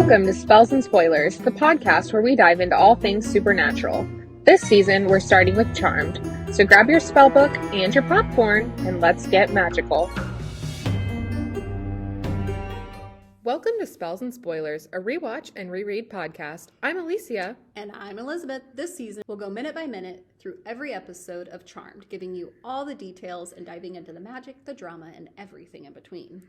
Welcome to Spells and Spoilers, the podcast where we dive into all things supernatural. This season, we're starting with Charmed, so grab your spellbook and your popcorn, and let's get magical. Welcome to Spells and Spoilers, a rewatch and reread podcast. I'm Aleacia. And I'm Elizabeth. This season, we'll go minute by minute through every episode of Charmed, giving you all the details and diving into the magic, the drama, and everything in between.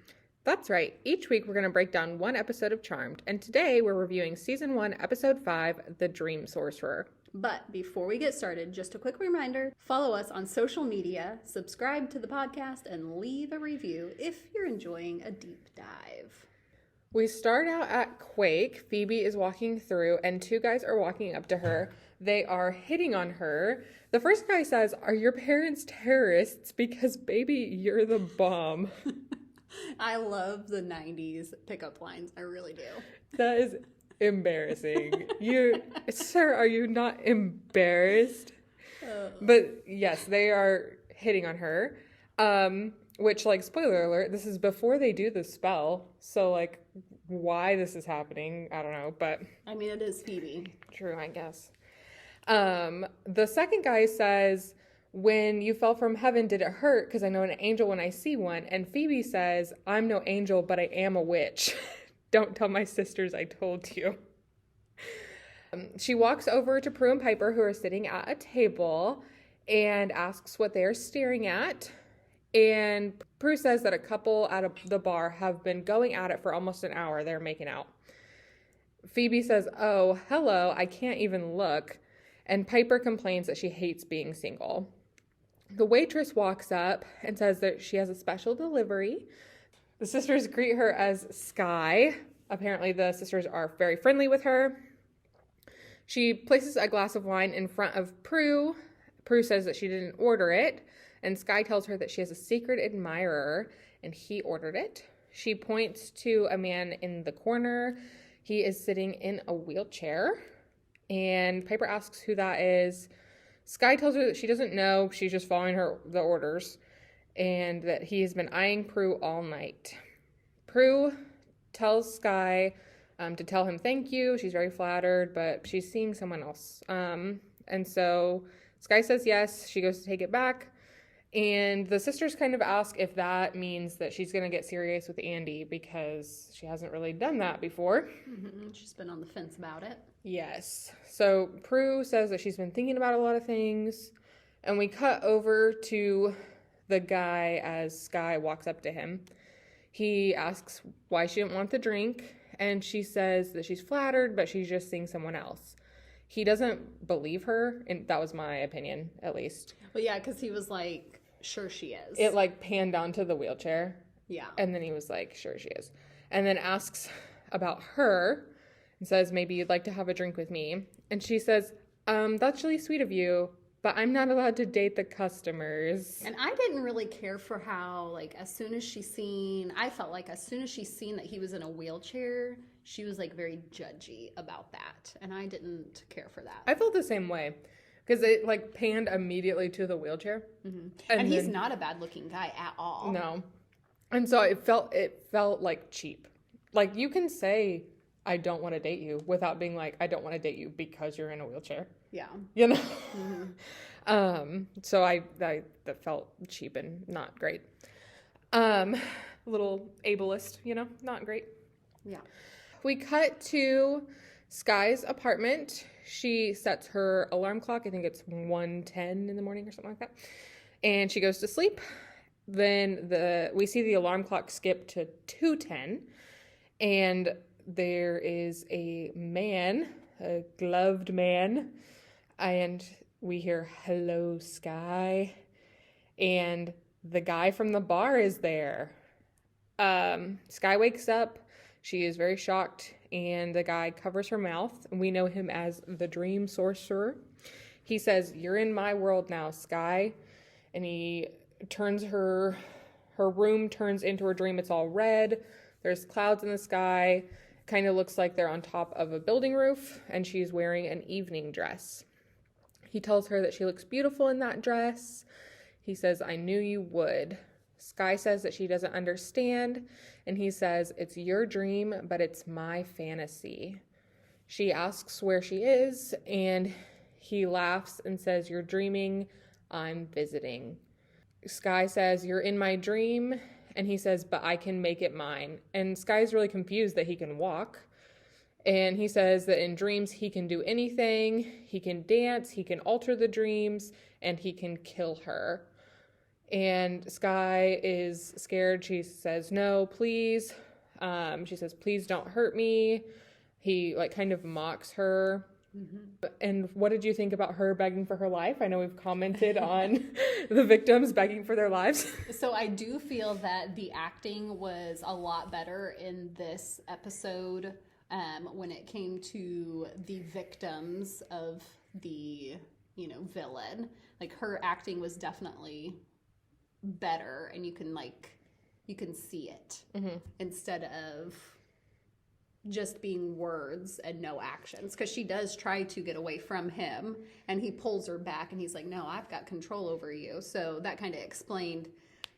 That's right. Each week, we're going to break down one episode of Charmed, and today we're reviewing Season 1, Episode 5, The Dream Sorcerer. But before we get started, just a quick reminder, follow us on social media, subscribe to the podcast, and leave a review if you're enjoying a deep dive. We start out at Quake. Phoebe is walking through, and two guys are walking up to her. They are hitting on her. The first guy says, "Are your parents terrorists? Because, baby, you're the bomb." I love the 90s pickup lines. I really do. That is embarrassing. Sir, are you not embarrassed? But yes, they are hitting on her. Which, spoiler alert, this is before they do the spell. So, why this is happening, I don't know, but... I mean, it is Phoebe. True, I guess. The second guy says, "When you fell from heaven, did it hurt? Because I know an angel when I see one." And Phoebe says, "I'm no angel, but I am a witch. Don't tell my sisters I told you." She walks over to Prue and Piper, who are sitting at a table, and asks what they are staring at. And Prue says that a couple at the bar have been going at it for almost an hour. They're making out. Phoebe says, "Oh, hello, I can't even look." And Piper complains that she hates being single. The waitress walks up and says that she has a special delivery. The sisters greet her as Sky. Apparently the sisters are very friendly with her. She places a glass of wine in front of Prue. Prue says that she didn't order it. And Sky tells her that she has a secret admirer, and he ordered it. She points to a man in the corner. He is sitting in a wheelchair, and Piper asks who that is. Sky tells her that she doesn't know. She's just following the orders, and that he has been eyeing Prue all night. Prue tells Sky to tell him thank you. She's very flattered, but she's seeing someone else. And so Sky says yes. She goes to take it back. And the sisters kind of ask if that means that she's going to get serious with Andy, because she hasn't really done that before. Mm-hmm. She's been on the fence about it. Yes. So Prue says that she's been thinking about a lot of things. And we cut over to the guy as Sky walks up to him. He asks why she didn't want the drink. And she says that she's flattered, but she's just seeing someone else. He doesn't believe her. And that was my opinion, at least. Well, yeah, because he was like, "Sure she is." It panned down to the wheelchair. Yeah. And then he was like, "Sure she is." And then asks about her and says, "Maybe you'd like to have a drink with me." And she says, "That's really sweet of you, but I'm not allowed to date the customers." And I didn't really care for how, I felt like as soon as she seen that he was in a wheelchair, she was very judgy about that. And I didn't care for that. I felt the same way. Because it, panned immediately to the wheelchair. Mm-hmm. And he's not a bad-looking guy at all. No. And so it felt cheap. You can say, "I don't want to date you," without being like, "I don't want to date you because you're in a wheelchair." Yeah. You know? Mm-hmm. So that felt cheap and not great. Little ableist, not great. Yeah. We cut to Sky's apartment. She sets her alarm clock. I think it's 1:10 in the morning or something like that. And she goes to sleep. Then we see the alarm clock skip to 2:10. And there is a man, a gloved man. And we hear, "Hello, Sky." And the guy from the bar is there. Sky wakes up. She is very shocked, and the guy covers her mouth. We know him as the Dream Sorcerer. He says, "You're in my world now, Sky." And he turns her room turns into her dream. It's all red. There's clouds in the sky. Kind of looks like they're on top of a building roof, and she's wearing an evening dress. He tells her that she looks beautiful in that dress. He says, "I knew you would." Sky says that she doesn't understand, And he says, "It's your dream, but it's my fantasy." She asks where she is, and he laughs and says, "You're dreaming, I'm visiting." Sky says, "You're in my dream." And he says, "But I can make it mine." And Sky's really confused that he can walk. And he says that in dreams, he can do anything. He can dance, he can alter the dreams, and he can kill her. And Sky is scared. She says, "No, please." She says, "Please don't hurt me." He like kind of mocks her. Mm-hmm. And what did you think about her begging for her life? I know we've commented on the victims begging for their lives. So I do feel that the acting was a lot better in this episode when it came to the victims of the, villain. Like her acting was definitely better, and you can see it instead of just being words and no actions, because she does try to get away from him and he pulls her back and he's like, "No, I've got control over you." So that kind of explained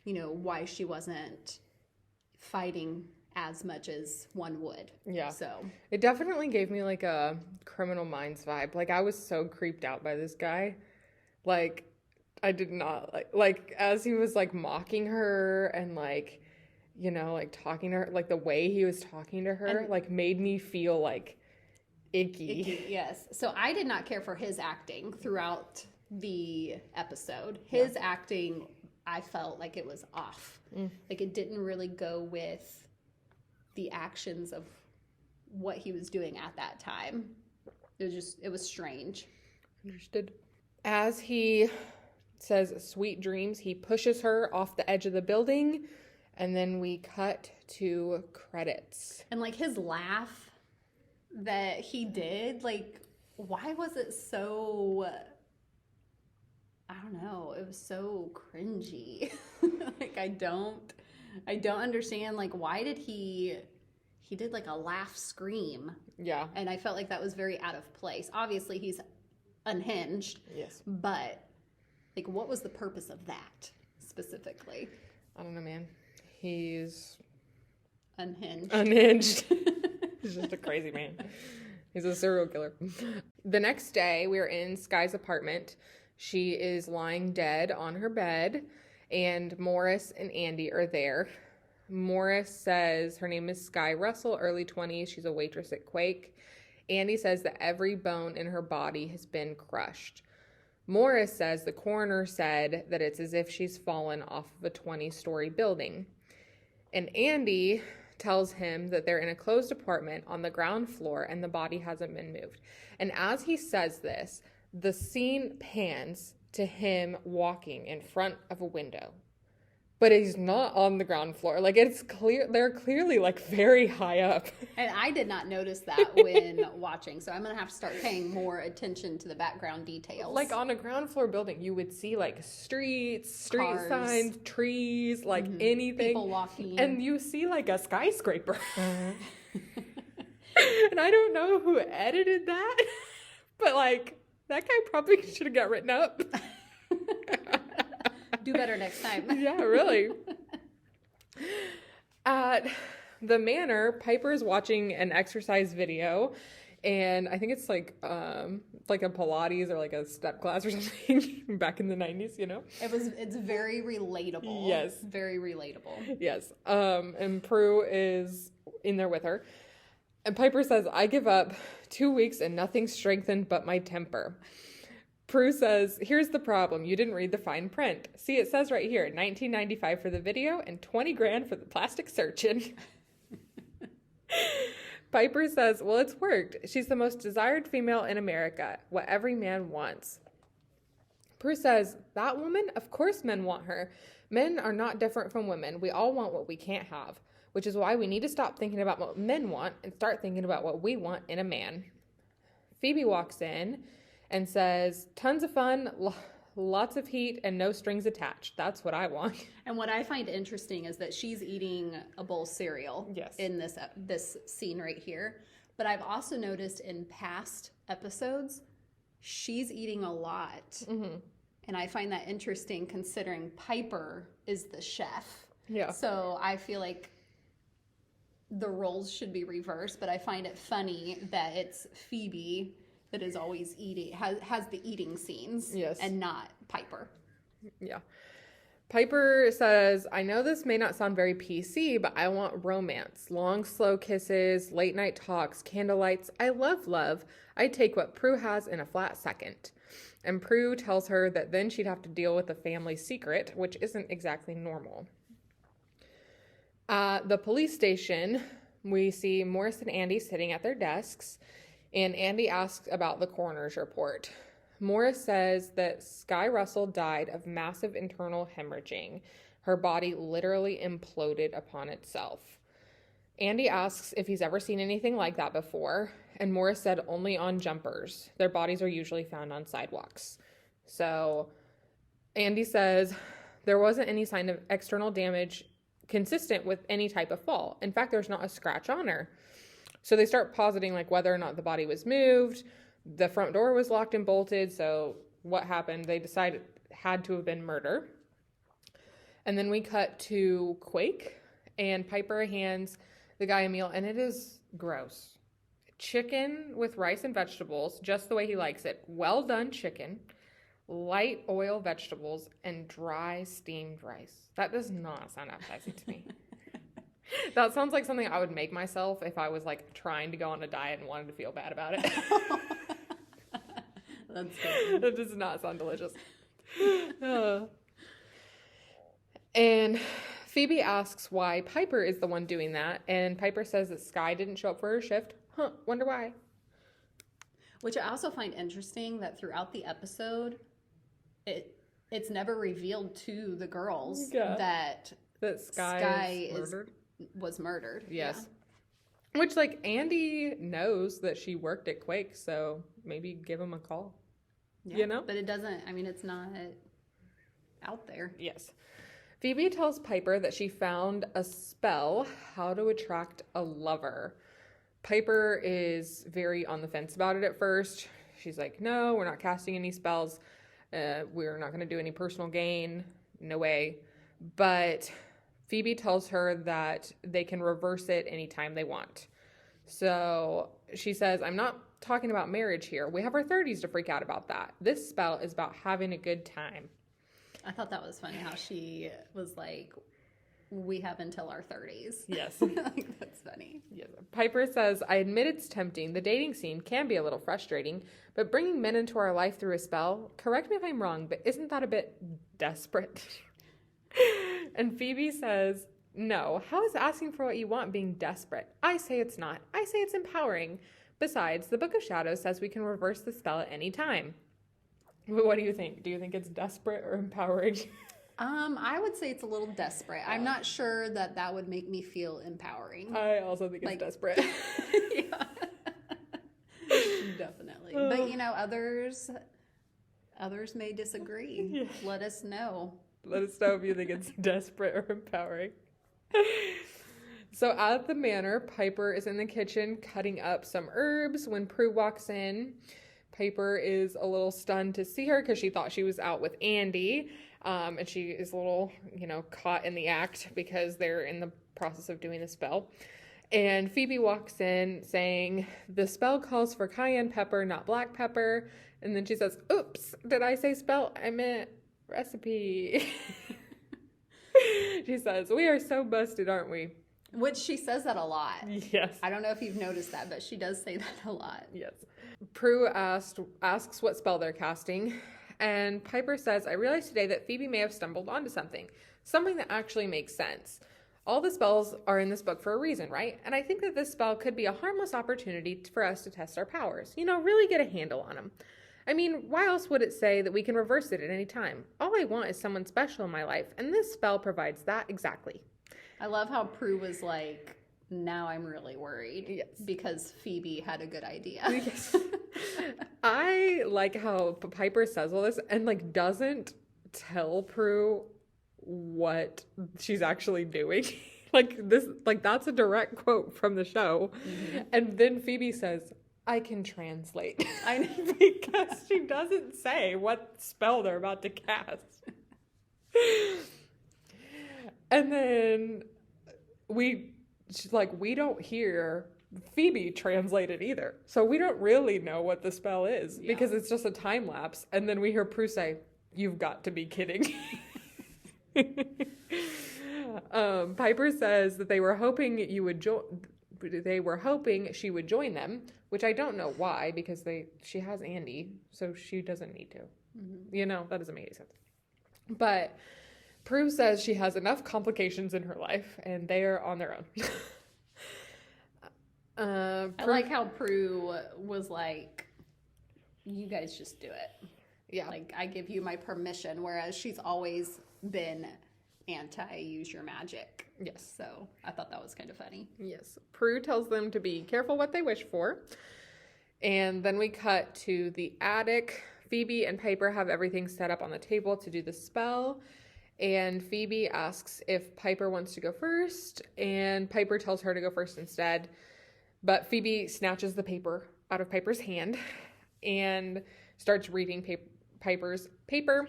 why she wasn't fighting as much as one would. Yeah. So it definitely gave me like a Criminal Minds vibe. Like I was so creeped out by this guy. Like I did not like as he was like mocking her and like talking to her, like the way he was talking to her, and like made me feel like icky. Yes. So I did not care for his acting throughout the episode. His acting, I felt like it was off. Like it didn't really go with the actions of what he was doing at that time. It was strange. Understood. As he says sweet dreams, he pushes her off the edge of the building. And then we cut to credits. And like his laugh that he did, like, why was it so, I don't know, it was so cringy. Like I don't understand, like, why did he did like a laugh scream. Yeah. And I felt like that was very out of place. Obviously he's unhinged. Yes. But like what was the purpose of that specifically? I don't know, man. He's unhinged. He's just a crazy man. He's a serial killer. The next day, we're in Sky's apartment. She is lying dead on her bed, and Morris and Andy are there. Morris says her name is Sky Russell, early 20s. She's a waitress at Quake. Andy says that every bone in her body has been crushed. Morris says the coroner said that it's as if she's fallen off of a 20-story building. And Andy tells him that they're in a closed apartment on the ground floor and the body hasn't been moved. And as he says this, the scene pans to him walking in front of a window. But he's not on the ground floor. Like, it's clear, they're clearly, like, very high up. And I did not notice that when watching, so I'm going to have to start paying more attention to the background details. Like, on a ground floor building, you would see, like, street Cars. signs, trees, like, anything. People walking. And you see, like, a skyscraper. And I don't know who edited that, but, like, that guy probably should have got written up. Do better next time. Yeah, really. At the manor, Piper's watching an exercise video, and I think it's like a Pilates or like a step class or something back in the 90s, It's very relatable. Yes. Very relatable. Yes. And Prue is in there with her. And Piper says, "I give up 2 weeks and nothing strengthened but my temper." Prue says, "Here's the problem. You didn't read the fine print. See, it says right here, $19.95 for the video and $20,000 for the plastic surgeon." Piper says, "Well, it's worked. She's the most desired female in America. What every man wants." Prue says, "That woman? Of course men want her. Men are not different from women. We all want what we can't have, which is why we need to stop thinking about what men want and start thinking about what we want in a man." Phoebe walks in and says, "Tons of fun, lots of heat, and no strings attached. That's what I want." And what I find interesting is that she's eating a bowl of cereal in this scene right here. But I've also noticed in past episodes, she's eating a lot. Mm-hmm. And I find that interesting considering Piper is the chef. Yeah. So I feel like the roles should be reversed, but I find it funny that it's Phoebe that is always eating, has the eating scenes, Yes. and not Piper. Yeah. Piper says, I know this may not sound very PC, but I want romance. Long, slow kisses, late night talks, candlelights. I love love. I'd take what Prue has in a flat second. And Prue tells her that then she'd have to deal with a family secret, which isn't exactly normal. At the police station, we see Morris and Andy sitting at their desks, and Andy asks about the coroner's report. Morris says that Sky Russell died of massive internal hemorrhaging. Her body literally imploded upon itself. Andy asks if he's ever seen anything like that before, and Morris said only on jumpers. Their bodies are usually found on sidewalks. So Andy says there wasn't any sign of external damage consistent with any type of fall. In fact, there's not a scratch on her. So they start positing like whether or not the body was moved. The front door was locked and bolted, so what happened? They decided it had to have been murder. And then we cut to Quake, and Piper hands the guy a meal, and it is gross. Chicken with rice and vegetables, just the way he likes it. Well done chicken, light oil vegetables, and dry steamed rice. That does not sound appetizing to me. That sounds like something I would make myself if I was like trying to go on a diet and wanted to feel bad about it. That's good. That does not sound delicious. And Phoebe asks why Piper is the one doing that, and Piper says that Sky didn't show up for her shift. Wonder why. Which I also find interesting that throughout the episode, it's never revealed to the girls that Sky was murdered. Yes. Yeah. Which, like, Andy knows that she worked at Quake, so maybe give him a call. Yeah, you know? But it doesn't, I mean, it's not out there. Yes. Phoebe tells Piper that she found a spell, how to attract a lover. Piper is very on the fence about it at first. She's like, no, we're not casting any spells. We're not going to do any personal gain. No way. But Phoebe tells her that they can reverse it anytime they want. So she says, I'm not talking about marriage here. We have our 30s to freak out about that. This spell is about having a good time. I thought that was funny how she was like, we have until our 30s. Yes. Like, that's funny. Yes. Piper says, I admit it's tempting. The dating scene can be a little frustrating, but bringing men into our life through a spell, correct me if I'm wrong, but isn't that a bit desperate? And Phoebe says, no, how is asking for what you want being desperate? I say it's not. I say it's empowering. Besides, the Book of Shadows says we can reverse the spell at any time. But what do you think? Do you think it's desperate or empowering? I would say it's a little desperate. I'm not sure that would make me feel empowering. I also think it's desperate. Yeah. Definitely. But, you know, others may disagree. Yeah. Let us know. Let us know if you think it's desperate or empowering. So at the manor, Piper is in the kitchen cutting up some herbs when Prue walks in. Piper is a little stunned to see her because she thought she was out with Andy. And she is a little, caught in the act because they're in the process of doing the spell. And Phoebe walks in saying, the spell calls for cayenne pepper, not black pepper. And then she says, oops, did I say spell? I meant recipe. She says, we are so busted, aren't we? Which she says that a lot. Yes. I don't know if you've noticed that, but she does say that a lot. Yes. Prue asks what spell they're casting. And Piper says, I realized today that Phoebe may have stumbled onto something that actually makes sense. All the spells are in this book for a reason, right? And I think that this spell could be a harmless opportunity for us to test our powers. Really get a handle on them. I mean, why else would it say that we can reverse it at any time? All I want is someone special in my life, and this spell provides that exactly. I love how Prue was like, now I'm really worried. Yes. Because Phoebe had a good idea. Yes. I like how Piper says all this and doesn't tell Prue what she's actually doing. That's a direct quote from the show. Mm-hmm. And then Phoebe says, I can translate. Because she doesn't say what spell they're about to cast. And then we she's like, we don't hear Phoebe translated either. So we don't really know what the spell is because it's just a time lapse. And then we hear Prue say, "You've got to be kidding." Piper says that they were hoping you would join. They were hoping she would join them, which I don't know why, because she has Andy, so she doesn't need to. That doesn't make any sense. But Prue says she has enough complications in her life, and they are on their own. I like how Prue was like, "You guys just do it." Yeah. Like, I give you my permission, whereas she's always been anti-use your magic. Yes. So I thought that was kind of funny. Yes. Prue tells them to be careful what they wish for. And then we cut to the attic. Phoebe and Piper have everything set up on the table to do the spell. And Phoebe asks if Piper wants to go first. And Piper tells her to go first instead. But Phoebe snatches the paper out of Piper's hand and starts reading Piper's paper.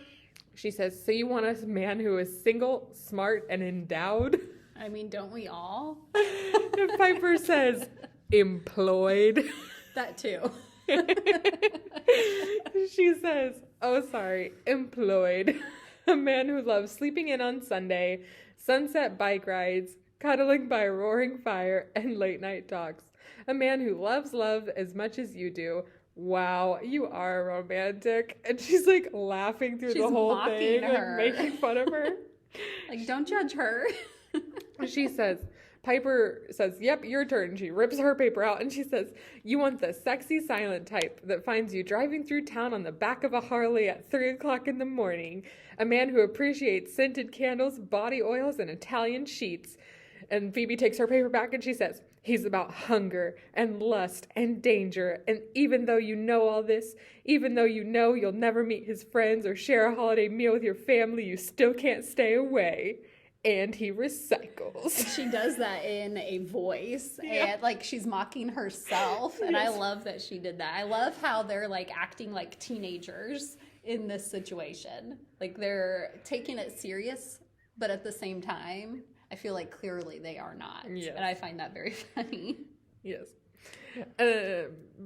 She says, "So you want a man who is single, smart, and endowed?" I mean, don't we all? And Piper says, "Employed." That too. She says, "Oh, sorry, employed. A man who loves sleeping in on Sunday, sunset bike rides, cuddling by a roaring fire, and late night talks. A man who loves love as much as you do. Wow, you are romantic." And she's like laughing through the whole thing and making fun of her. Like, don't judge her. She says, Piper says, "Yep, your turn." She rips her paper out and she says, "You want the sexy silent type that finds you driving through town on the back of a Harley at 3 o'clock in the morning. A man who appreciates scented candles, body oils, and Italian sheets." And Phoebe takes her paper back and she says, "He's about hunger and lust and danger. And even though you know all this, even though you know you'll never meet his friends or share a holiday meal with your family, you still can't stay away. And he recycles." She does that in a voice, and like she's mocking herself. And I love that she did that. I love how they're like acting like teenagers in this situation. Like they're taking it serious, but at the same time, I feel like clearly they are not. Yes. And I find that very funny. Yes.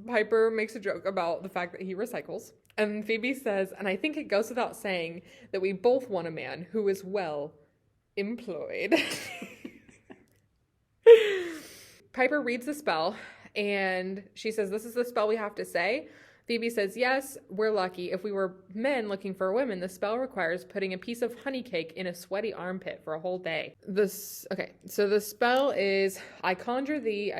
Piper makes a joke about the fact that he recycles. And Phoebe says, "And I think it goes without saying that we both want a man who is well employed." Piper reads the spell and she says, "This is the spell we have to say." Phoebe says, "Yes, we're lucky. If we were men looking for women, the spell requires putting a piece of honey cake in a sweaty armpit for a whole day." So the spell is, "I conjure thee,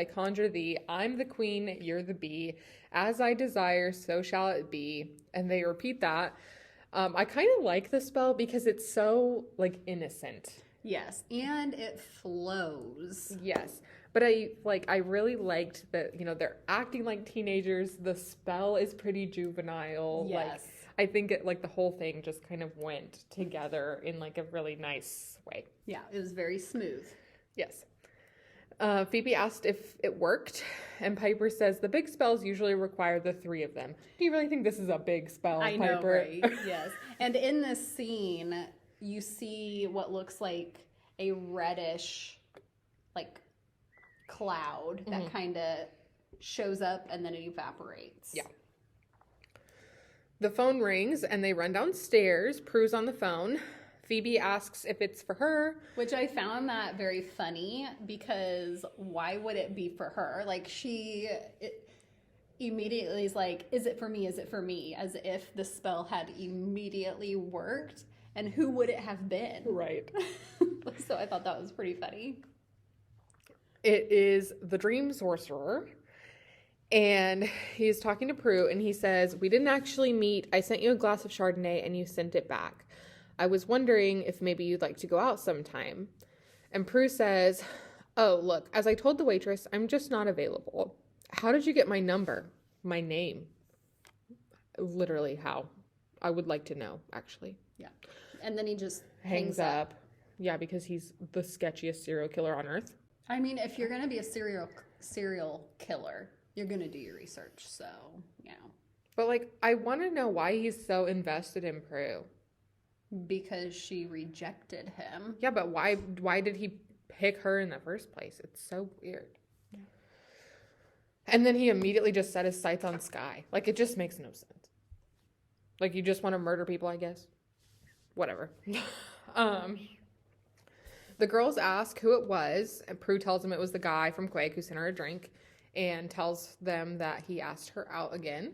I'm the queen, you're the bee. As I desire, so shall it be." And they repeat that. I kind of like the spell because it's so like innocent. Yes, and it flows. Yes. But I really liked that, they're acting like teenagers. The spell is pretty juvenile. Yes. Like, I think it, like, the whole thing just kind of went together in, like, a really nice way. Yeah, it was very smooth. Yes. Phoebe asked if it worked, and Piper says the big spells usually require the 3 of them. Do you really think this is a big spell, I Piper? know, right? Yes. And in this scene, you see what looks like a reddish, like, cloud that kind of shows up and then it evaporates. Yeah. The phone rings and they run downstairs. Prue's on the phone. Phoebe asks if it's for her. Which I found that very funny because why would it be for her? Like she immediately is like, "Is it for me? Is it for me?" As if the spell had immediately worked. And who would it have been? Right. So I thought that was pretty funny. It is the Dream Sorcerer, and he's talking to Prue, and he says, "We didn't actually meet. I sent you a glass of Chardonnay, and you sent it back. I was wondering if maybe you'd like to go out sometime." And Prue says, "Oh, look, as I told the waitress, I'm just not available. How did you get my number? My name?" Literally, how? I would like to know, actually. Yeah. And then he just Hangs up. Yeah, because he's the sketchiest serial killer on earth. I mean, if you're going to be a serial killer, you're going to do your research. So, But, like, I want to know why he's so invested in Prue. Because she rejected him. Yeah, but why did he pick her in the first place? It's so weird. Yeah. And then he immediately just set his sights on Skye. Like, it just makes no sense. Like, you just want to murder people, I guess. Whatever. The girls ask who it was, and Prue tells them it was the guy from Quake who sent her a drink, and tells them that he asked her out again.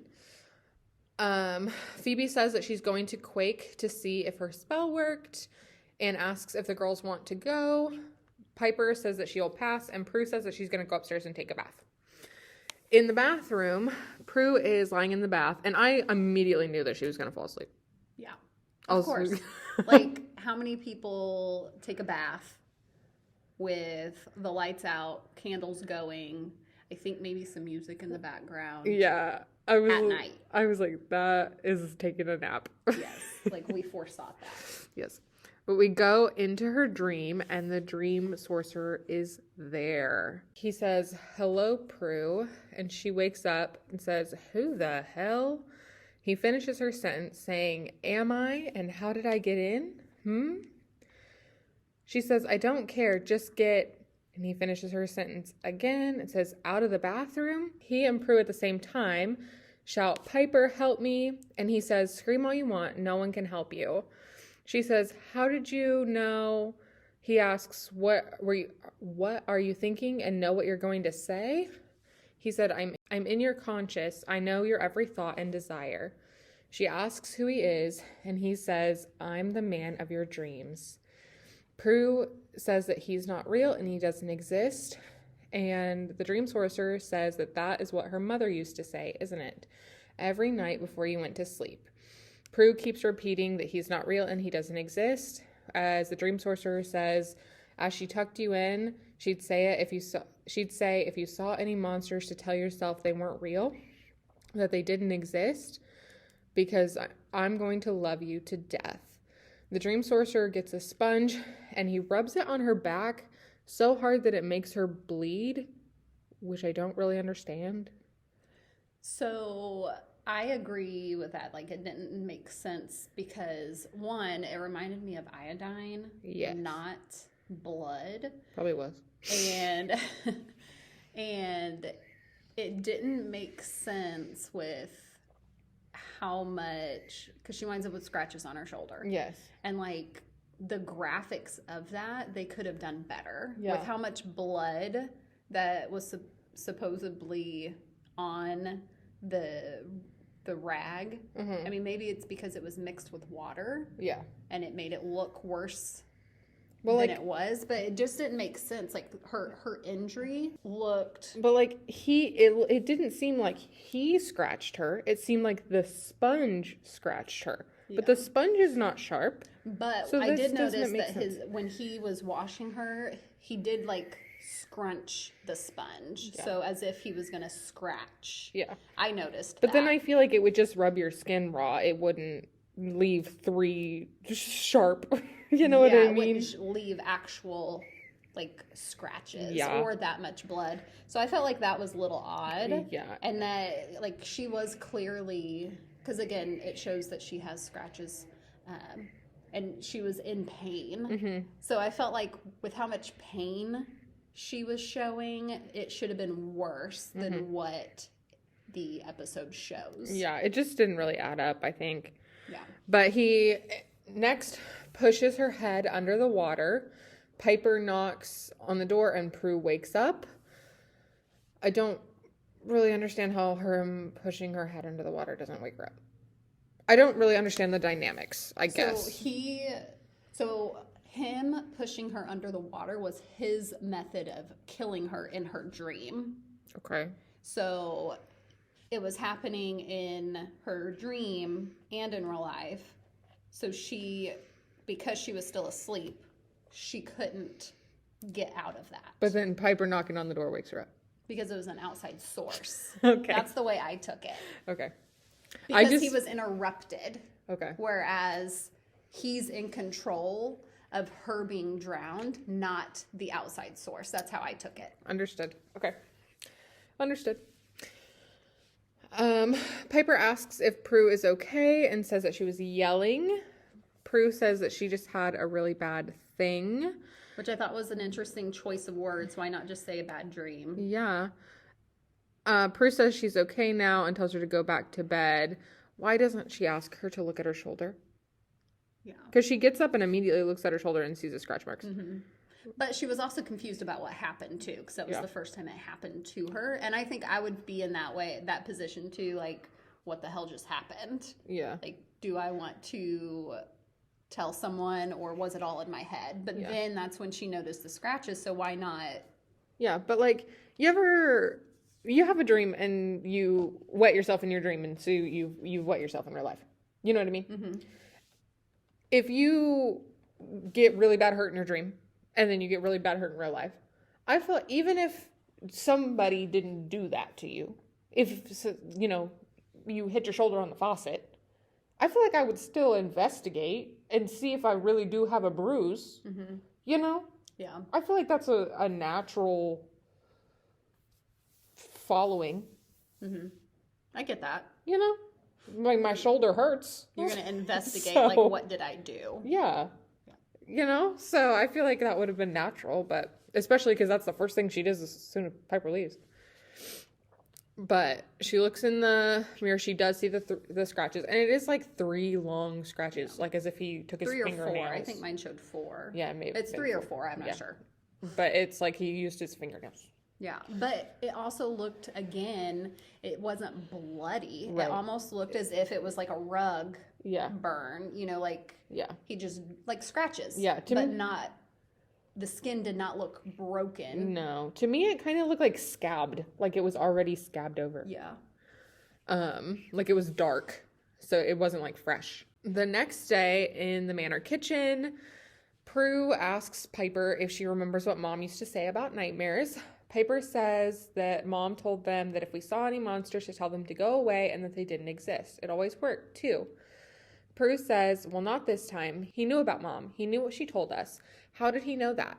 Phoebe says that she's going to Quake to see if her spell worked, and asks if the girls want to go. Piper says that she'll pass, and Prue says that she's going to go upstairs and take a bath. In the bathroom, Prue is lying in the bath, and I immediately knew that she was going to fall asleep. Yeah, of course. How many people take a bath with the lights out, candles going, I think maybe some music in the background? Yeah. At night. I was like, that is taking a nap. Yes, we forethought that. Yes. But we go into her dream, and the Dream Sorcerer is there. He says, "Hello, Prue," and she wakes up and says, "Who the hell?" He finishes her sentence saying, "Am I? And how did I get in? She says, "I don't care, just get," and he finishes her sentence again. It says, "Out of the bathroom." He and Prue at the same time shout, "Piper, help me." And he says, "Scream all you want, no one can help you." She says, "How did you know?" He asks, what are you thinking and know what you're going to say?" He said, I'm in your conscious. I know your every thought and desire." She asks who he is, and he says, "I'm the man of your dreams." Prue says that he's not real and he doesn't exist. And the Dream Sorcerer says that is what her mother used to say, isn't it? Every night before you went to sleep. Prue keeps repeating that he's not real and he doesn't exist. As the Dream Sorcerer says, as she tucked you in, she'd say if you saw any monsters, to tell yourself they weren't real, that they didn't exist, because I'm going to love you to death. The Dream Sorcerer gets a sponge and he rubs it on her back so hard that it makes her bleed, which I don't really understand. So I agree with that. It didn't make sense because, one, it reminded me of iodine, not blood. Probably was. And it didn't make sense with how much, because she winds up with scratches on her shoulder. Yes. And the graphics of that, they could have done better with how much blood that was supposedly on the rag. Mm-hmm. I mean, maybe it's because it was mixed with water. Yeah. And it made it look worse than it was, but it just didn't make sense. Her injury looked... But it didn't seem like he scratched her. It seemed like the sponge scratched her. Yeah. But the sponge is not sharp. But so I did notice that when he was washing her, he did scrunch the sponge. Yeah. So as if he was going to scratch. Yeah. I noticed But then I feel like it would just rub your skin raw. It wouldn't leave 3 sharp, you know what I mean? It wouldn't leave actual scratches or that much blood. So I felt like that was a little odd. Yeah. And that she was clearly, because again, it shows that she has scratches, and she was in pain. Mm-hmm. So I felt like with how much pain she was showing, it should have been worse than what the episode shows. Yeah, it just didn't really add up, I think. Yeah. But he next pushes her head under the water. Piper knocks on the door and Prue wakes up. I don't really understand how him pushing her head under the water doesn't wake her up. I don't really understand the dynamics, I guess. So him pushing her under the water was his method of killing her in her dream. Okay. So it was happening in her dream and in real life. So because she was still asleep, she couldn't get out of that. But then Piper knocking on the door wakes her up. Because it was an outside source. Okay. That's the way I took it. Okay. Because he was interrupted. Okay. Whereas he's in control of her being drowned, not the outside source. That's how I took it. Understood. Okay. Understood. Piper asks if Prue is okay and says that she was yelling. Prue says that she just had a really bad thing. Which I thought was an interesting choice of words. Why not just say a bad dream? Yeah. Prue says she's okay now and tells her to go back to bed. Why doesn't she ask her to look at her shoulder? Yeah. Because she gets up and immediately looks at her shoulder and sees the scratch marks. Mm-hmm. But she was also confused about what happened too, because that was the first time it happened to her. And I think I would be in that position too. Like, what the hell just happened? Yeah. Like, do I want to tell someone, or was it all in my head? But then that's when she noticed the scratches, so why not? Yeah, but like, you have a dream and you wet yourself in your dream, and so you wet yourself in real life. You know what I mean? Mm-hmm. If you get really bad hurt in your dream, and then you get really bad hurt in real life, I feel like even if somebody didn't do that to you, if, you know, you hit your shoulder on the faucet, I feel like I would still investigate and see if I really do have a bruise, you know? Yeah. I feel like that's a natural following. Mm-hmm. I get that. You know? Like, my shoulder hurts. You're going to investigate, like, what did I do? Yeah. You know? So I feel like that would have been natural, but especially because that's the first thing she does as soon as Piper leaves. But she looks in the mirror. She does see the scratches. And it is like 3 long scratches, like as if he took his fingernails. 3 or 4. I think mine showed 4. Yeah, maybe. It's 3 or 4. I'm not sure. But it's like he used his fingernails. Yeah, but it also looked, again, it wasn't bloody. Right. It almost looked as if it was like a rug burn, you know, like he just, like scratches. Yeah. But not, the skin did not look broken. No. To me, it kind of looked like scabbed, like it was already scabbed over. Yeah. Like it was dark, so it wasn't like fresh. The next day in the manor kitchen, Prue asks Piper if she remembers what Mom used to say about nightmares. Piper says that Mom told them that if we saw any monsters to tell them to go away and that they didn't exist. It always worked, too. Prue says, well, not this time. He knew about Mom. He knew what she told us. How did he know that?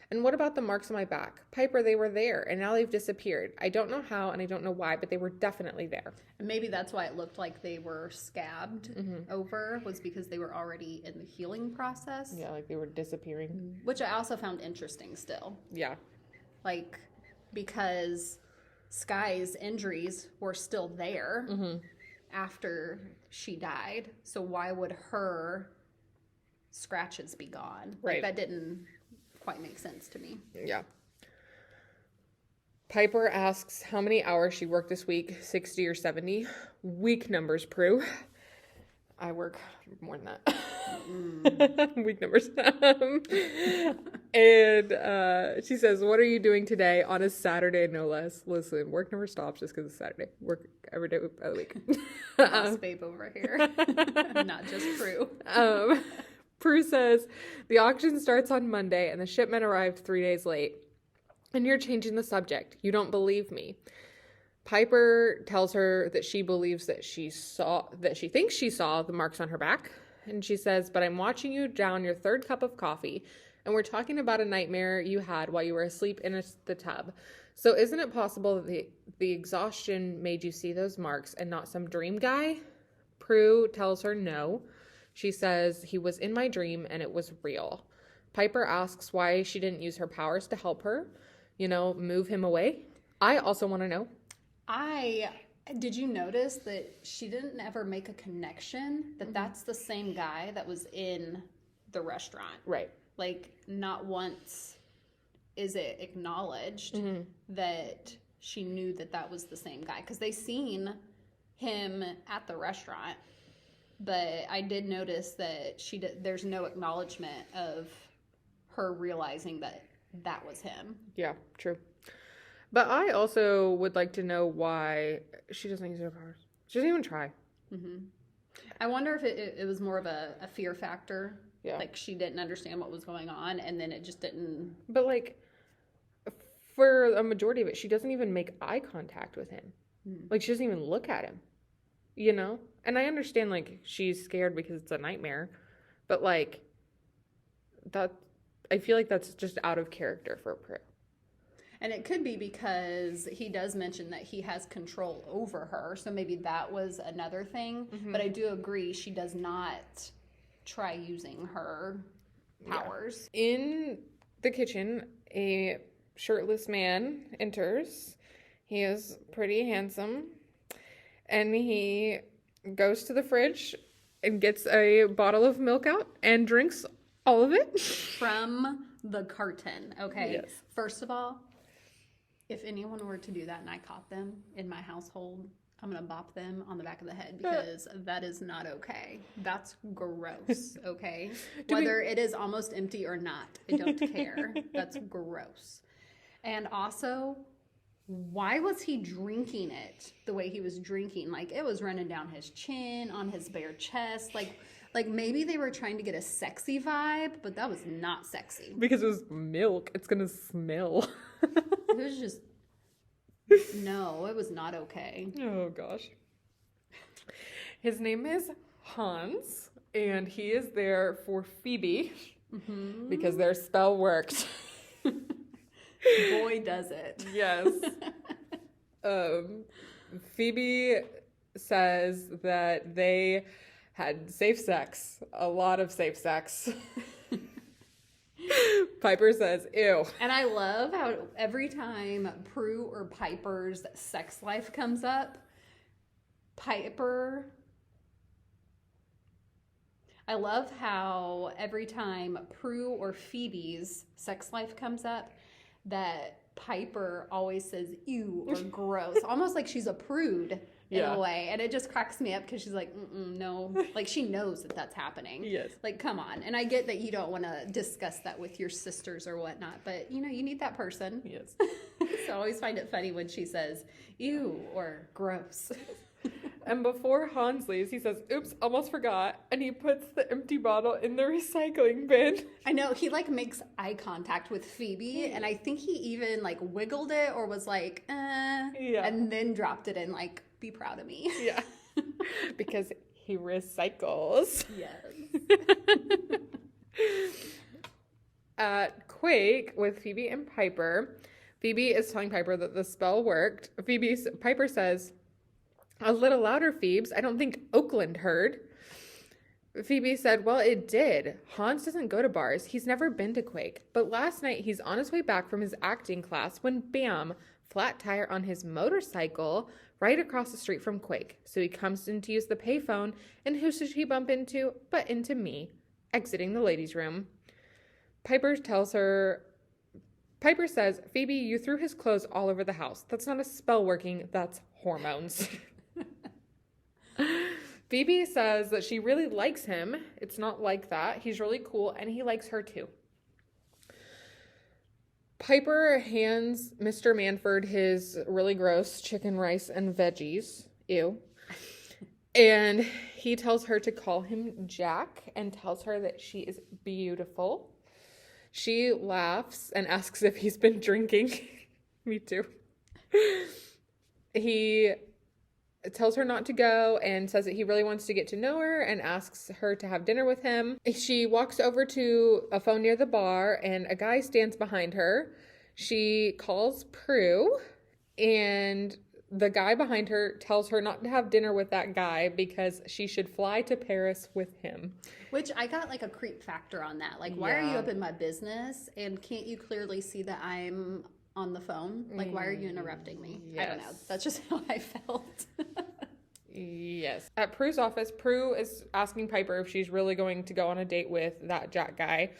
And what about the marks on my back? Piper, they were there, and now they've disappeared. I don't know how, and I don't know why, but they were definitely there. And maybe that's why it looked like they were scabbed over, was because they were already in the healing process. Yeah, like they were disappearing. Which I also found interesting still. Yeah. Like, because Sky's injuries were still there after she died. So why would her scratches be gone? Right. Like, that didn't quite make sense to me. Yeah. Piper asks how many hours she worked this week, 60 or 70. Week numbers, Prue. I work more than that. Week numbers. And she says, what are you doing today on a Saturday, no less? Listen, work never stops just because it's Saturday. Work every day of the week. Boss babe over here. Not just Prue. Prue says, the auction starts on Monday and the shipment arrived 3 days late. And you're changing the subject. You don't believe me. Piper tells her that she believes that she thinks she saw the marks on her back. And she says, but I'm watching you down your 3rd cup of coffee. And we're talking about a nightmare you had while you were asleep in the tub. So isn't it possible that the exhaustion made you see those marks and not some dream guy? Prue tells her no. She says, he was in my dream and it was real. Piper asks why she didn't use her powers to help her, move him away. I also want to know. Did you notice that she didn't ever make a connection that that's the same guy that was in the restaurant? Right. Like, not once is it acknowledged that she knew that was the same guy. Because they seen him at the restaurant, but I did notice that there's no acknowledgement of her realizing that was him. Yeah, true. But I also would like to know why she doesn't use her powers. She doesn't even try. I wonder if it was more of a fear factor. Yeah. Like, she didn't understand what was going on, and then it just didn't... But, like, for a majority of it, she doesn't even make eye contact with him. Like, she doesn't even look at him. And I understand, like, she's scared because it's a nightmare. But, like, I feel like that's just out of character for Prue. And it could be because he does mention that he has control over her. So maybe that was another thing. But I do agree she does not try using her powers. In the kitchen, a shirtless man enters. He is pretty handsome. And he goes to the fridge and gets a bottle of milk out and drinks all of it. From the carton, okay? Yes. First of all, if anyone were to do that and I caught them in my household, I'm going to bop them on the back of the head because that is not okay. That's gross, okay? Whether it is almost empty or not, I don't care. That's gross. And also, why was he drinking it the way he was drinking? Like, it was running down his chin, on his bare chest. Like maybe they were trying to get a sexy vibe, but that was not sexy. Because it was milk. It's going to smell. It was just... No, it was not okay. Oh, gosh. His name is Hans, and he is there for Phoebe because their spell worked. Boy, does it. Yes. Phoebe says that they had safe sex, a lot of safe sex. Piper says, ew. And I love how every time Prue or Piper's sex life comes up, I love how every time Prue or Phoebe's sex life comes up, that Piper always says ew or gross, almost like she's a prude in a way. And it just cracks me up because she's like, no, like she knows that that's happening. Yes. Like, come on. And I get that you don't want to discuss that with your sisters or whatnot, but you know, you need that person. Yes. So I always find it funny when she says ew or gross. And before Hans leaves, he says, oops, almost forgot. And he puts the empty bottle in the recycling bin. I know, he like makes eye contact with Phoebe, and I think he even like wiggled it or was like, and then dropped it in like, be proud of me. Yeah. Because he recycles. Yes. At Quake with Phoebe and Piper, Phoebe is telling Piper that the spell worked. Piper says, a little louder, Phoebes. I don't think Oakland heard. Phoebe said, well, it did. Hans doesn't go to bars. He's never been to Quake. But last night, he's on his way back from his acting class when, bam, flat tire on his motorcycle right across the street from Quake. So he comes in to use the payphone, and who should he bump into but into me, exiting the ladies' room. Piper says, Phoebe, you threw his clothes all over the house. That's not a spell working, that's hormones. Phoebe says that she really likes him. It's not like that. He's really cool, and he likes her too. Piper hands Mr. Manford his really gross chicken, rice, and veggies. Ew. And he tells her to call him Jack and tells her that she is beautiful. She laughs and asks if he's been drinking. Me too. He tells her not to go and says that he really wants to get to know her and asks her to have dinner with him. She walks over to a phone near the bar and a guy stands behind her. She calls Prue and the guy behind her tells her not to have dinner with that guy because she should fly to Paris with him. Which I got like a creep factor on that. Like, why are you up in my business and can't you clearly see that I'm on the phone? Like, why are you interrupting me? Yes. I don't know. That's just how I felt. Yes. At Prue's office, Prue is asking Piper if she's really going to go on a date with that Jack guy.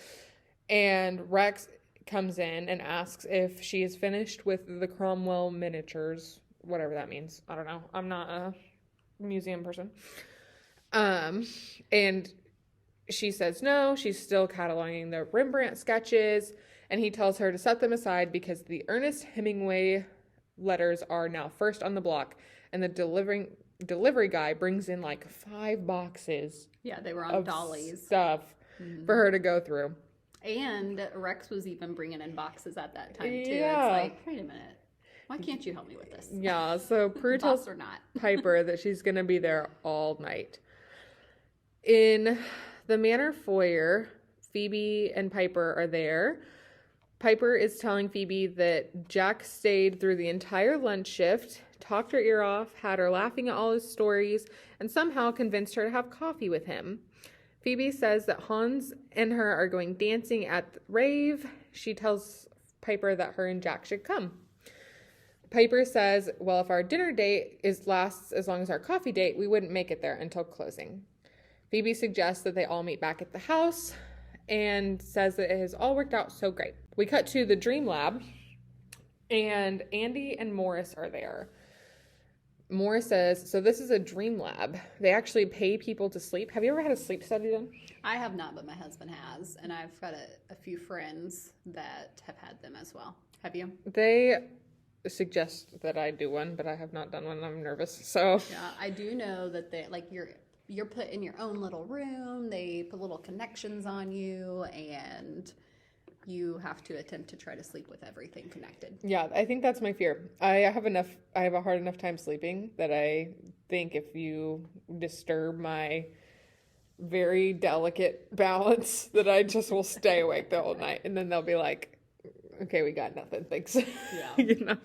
And Rex comes in and asks if she is finished with the Cromwell miniatures, whatever that means. I don't know. I'm not a museum person. And she says no, she's still cataloging the Rembrandt sketches, and he tells her to set them aside because the Ernest Hemingway letters are now first on the block, and the delivery guy brings in like 5 boxes. Yeah, they were on dollies. Stuff for her to go through. And Rex was even bringing in boxes at that time, too. Yeah. It's like, wait a minute. Why can't you help me with this? Yeah, so Prue tells Piper that she's going to be there all night. In the manor foyer, Phoebe and Piper are there. Piper is telling Phoebe that Jack stayed through the entire lunch shift, talked her ear off, had her laughing at all his stories, and somehow convinced her to have coffee with him. Phoebe says that Hans and her are going dancing at the rave, she tells Piper that her and Jack should come. Piper says, well, if our dinner date lasts as long as our coffee date, we wouldn't make it there until closing. Phoebe suggests that they all meet back at the house and says that it has all worked out so great. We cut to the Dream Lab, and Andy and Morris are there. Morris says, so this is a dream lab. They actually pay people to sleep. Have you ever had a sleep study done? I have not, but my husband has, and I've got a few friends that have had them as well. Have you? They suggest that I do one, but I have not done one. I'm nervous. So yeah, I do know that they you're put in your own little room. They put little connections on you, and you have to attempt to try to sleep with everything connected. Yeah, I think that's my fear. I have a hard enough time sleeping that I think if you disturb my very delicate balance, that I just will stay awake the whole night. And then they'll be like, okay, we got nothing. Thanks. Yeah. You know?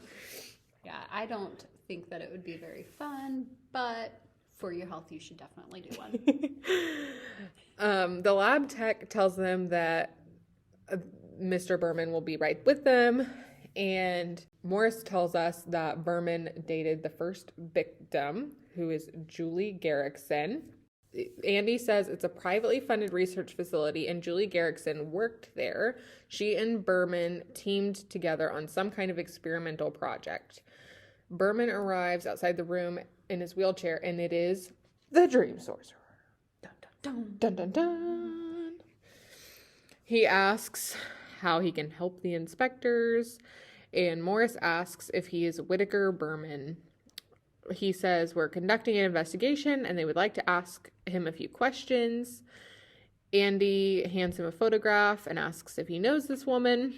Yeah, I don't think that it would be very fun, but for your health, you should definitely do one. The lab tech tells them that Mr. Berman will be right with them, and Morris tells us that Berman dated the first victim, who is Julie Garrickson. Andy says it's a privately funded research facility, and Julie Garrickson worked there. She and Berman teamed together on some kind of experimental project. Berman arrives outside the room in his wheelchair, and it is the Dream Sorcerer. Dun, dun, dun, dun, dun, dun. He asks how he can help the inspectors, and Morris asks if he is Whittaker Berman. He says we're conducting an investigation and they would like to ask him a few questions. Andy hands him a photograph and asks if he knows this woman,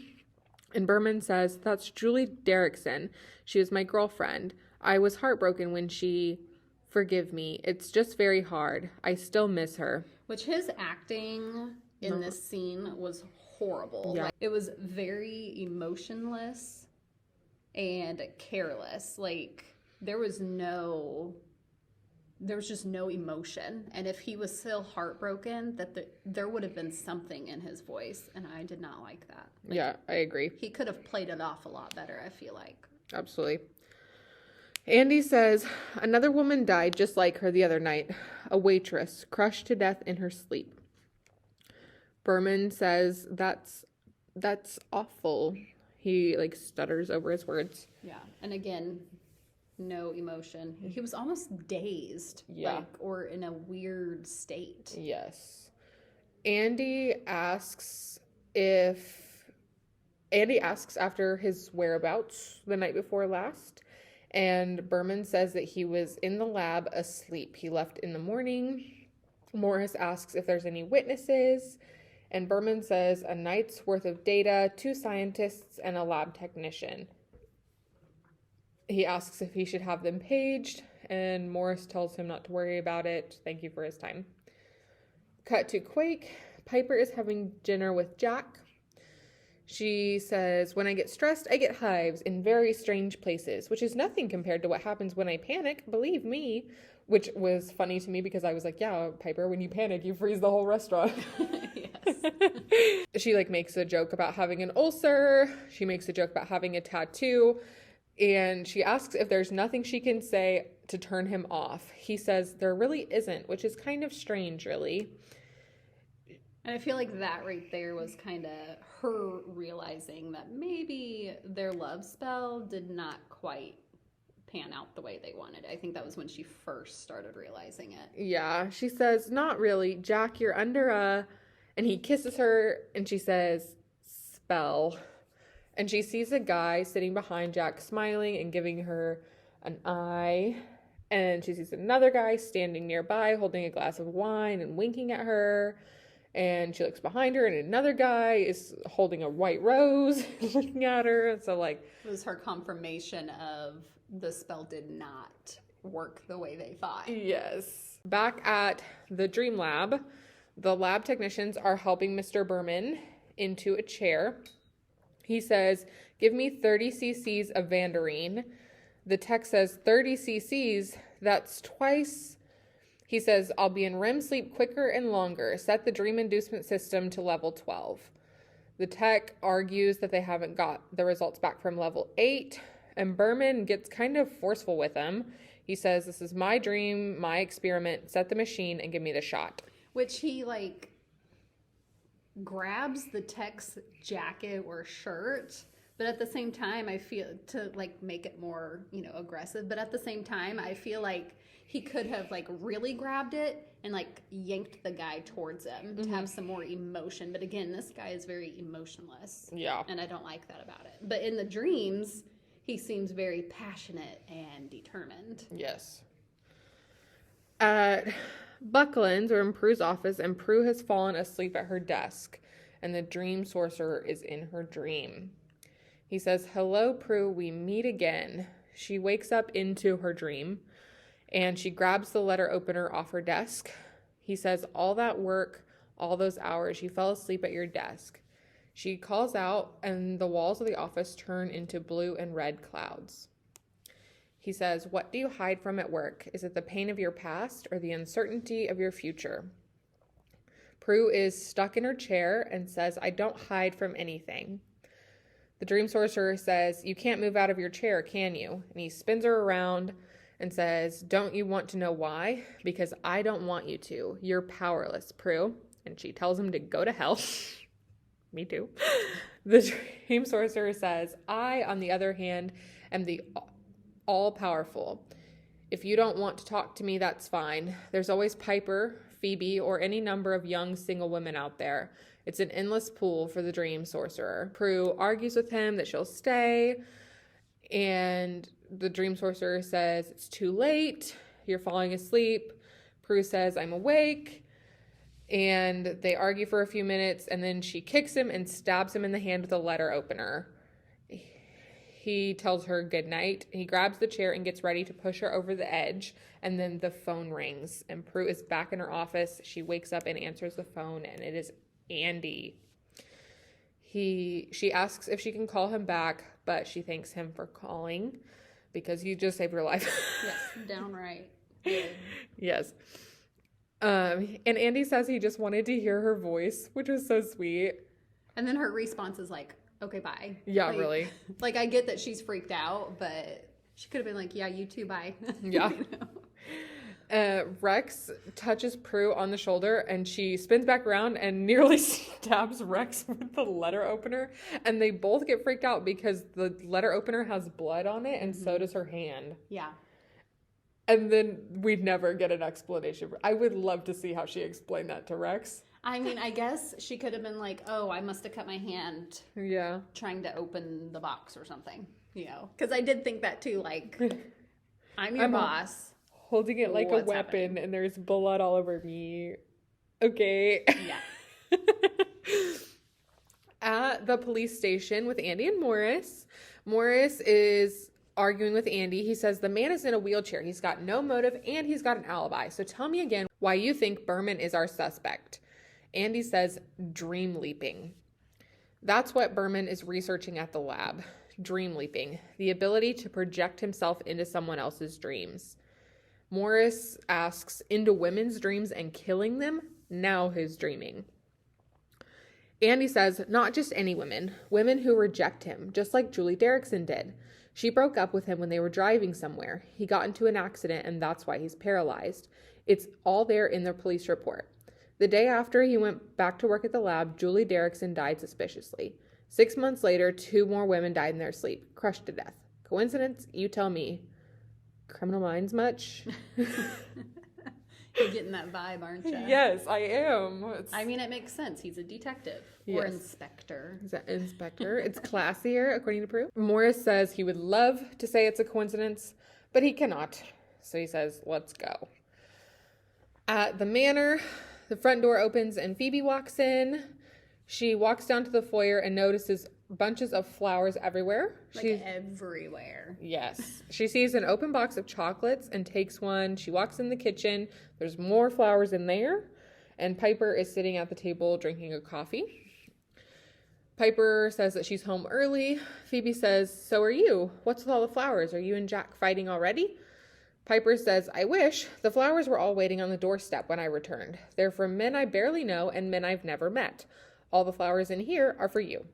and Berman says, that's Julie Garrickson. She was my girlfriend. I was heartbroken when she... Forgive me. It's just very hard. I still miss her. Which his acting in this scene was horrible. Yeah. Like, it was very emotionless and careless. Like, there was just no emotion. And if he was still heartbroken, there would have been something in his voice, and I did not like that. Like, yeah, I agree. He could have played it off a lot better, I feel like. Absolutely. Andy says another woman died just like her the other night, a waitress crushed to death in her sleep. Berman says that's awful. He stutters over his words. Yeah, and again, no emotion. He was almost dazed, yeah, or in a weird state. Yes. Andy asks after his whereabouts the night before last. And Berman says that he was in the lab asleep. He left in the morning. Morris asks if there's any witnesses. And Berman says a night's worth of data, 2 scientists, and a lab technician. He asks if he should have them paged. And Morris tells him not to worry about it. Thank you for his time. Cut to Quake. Piper is having dinner with Jack. She says, when I get stressed, I get hives in very strange places, which is nothing compared to what happens when I panic, believe me, which was funny to me because I was like, yeah, Piper, when you panic, you freeze the whole restaurant. Yes. She makes a joke about having an ulcer. She makes a joke about having a tattoo. And she asks if there's nothing she can say to turn him off. He says there really isn't, which is kind of strange, really. And I feel like that right there was kind of her realizing that maybe their love spell did not quite pan out the way they wanted. I think that was when she first started realizing it. Yeah, she says, not really. Jack, you're under a... And he kisses her, and she says, spell. And she sees a guy sitting behind Jack smiling and giving her an eye. And she sees another guy standing nearby holding a glass of wine and winking at her. And she looks behind her, and another guy is holding a white rose looking at her. And so, it was her confirmation of the spell did not work the way they thought. Yes. Back at the Dream Lab, the lab technicians are helping Mr. Berman into a chair. He says, give me 30 cc's of Vanderine. The tech says, 30 cc's? That's twice... He says, I'll be in REM sleep quicker and longer. Set the dream inducement system to level 12. The tech argues that they haven't got the results back from level 8, and Berman gets kind of forceful with him. He says, this is my dream, my experiment, set the machine and give me the shot. Which he, like, grabs the tech's jacket or shirt, but at the same time, I feel, to, like, make it more, you know, aggressive, but at the same time, I feel like he could have, like, really grabbed it and, like, yanked the guy towards him to have some more emotion. But again, this guy is very emotionless. Yeah. And I don't like that about it. But in the dreams, he seems very passionate and determined. Yes. At Buckland's, or in Prue's office, and Prue has fallen asleep at her desk, and the Dream Sorcerer is in her dream. He says, hello, Prue, we meet again. She wakes up into her dream, and she grabs the letter opener off her desk. He says, all that work, all those hours, you fell asleep at your desk. She calls out, and the walls of the office turn into blue and red clouds. He says, what do you hide from at work? Is it the pain of your past or the uncertainty of your future? Prue is stuck in her chair and says, I don't hide from anything. The Dream Sorcerer says, you can't move out of your chair, can you? And he spins her around and says, don't you want to know why? Because I don't want you to. You're powerless, Prue. And she tells him to go to hell. Me too. The Dream Sorcerer says, I, on the other hand, am the all-powerful. If you don't want to talk to me, that's fine. There's always Piper, Phoebe, or any number of young single women out there. It's an endless pool for the Dream Sorcerer. Prue argues with him that she'll stay, and the Dream Sorcerer says, it's too late. You're falling asleep. Prue says, I'm awake. And they argue for a few minutes, and then she kicks him and stabs him in the hand with a letter opener. He tells her good night. He grabs the chair and gets ready to push her over the edge, and then the phone rings, and Prue is back in her office. She wakes up and answers the phone, and it is Andy. She asks if she can call him back, but she thanks him for calling because he just saved her life. Yes, downright good. Yes. And Andy says he just wanted to hear her voice, which was so sweet. And then her response is like, okay, bye. Yeah, like, really. Like, I get that she's freaked out, but she could have been like, yeah, you too, bye. Yeah. You know? Rex touches Prue on the shoulder, and she spins back around and nearly stabs Rex with the letter opener. And they both get freaked out because the letter opener has blood on it, and so does her hand. Yeah. And then we'd never get an explanation. I would love to see how she explained that to Rex. I mean, I guess she could have been like, oh, I must have cut my hand Yeah. trying to open the box or something, you know? Because I did think that too, like, I'm your I'm boss. Holding it like a What's weapon, happening? and there's blood all over me. Okay. Yeah. At the police station with Andy and Morris, Morris is arguing with Andy. He says the man is in a wheelchair. He's got no motive, and he's got an alibi. So tell me again why you think Berman is our suspect. Andy says dream leaping. That's what Berman is researching at the lab. Dream leaping, the ability to project himself into someone else's dreams. Morris asks, into women's dreams and killing them? Now who's dreaming? Andy says, not just any women. Women who reject him, just like Julie Derrickson did. She broke up with him when they were driving somewhere. He got into an accident, and that's why he's paralyzed. It's all there in the police report. The day after he went back to work at the lab, Julie Derrickson died suspiciously. 6 months later, 2 more women died in their sleep, crushed to death. Coincidence? You tell me. Criminal Minds much? You're getting that vibe, aren't you? Yes, I am. I mean, it makes sense. He's a detective Yes. or inspector. He's an inspector. It's classier, according to Prue. Morris says he would love to say it's a coincidence, but he cannot. So he says, let's go. At the manor, the front door opens and Phoebe walks in. She walks down to the foyer and notices bunches of flowers everywhere. Like everywhere. Yes. She sees an open box of chocolates and takes one. She walks in the kitchen. There's more flowers in there. And Piper is sitting at the table drinking a coffee. Piper says that she's home early. Phoebe says, so are you. What's with all the flowers? Are you and Jack fighting already? Piper says, I wish. The flowers were all waiting on the doorstep when I returned. They're from men I barely know and men I've never met. All the flowers in here are for you.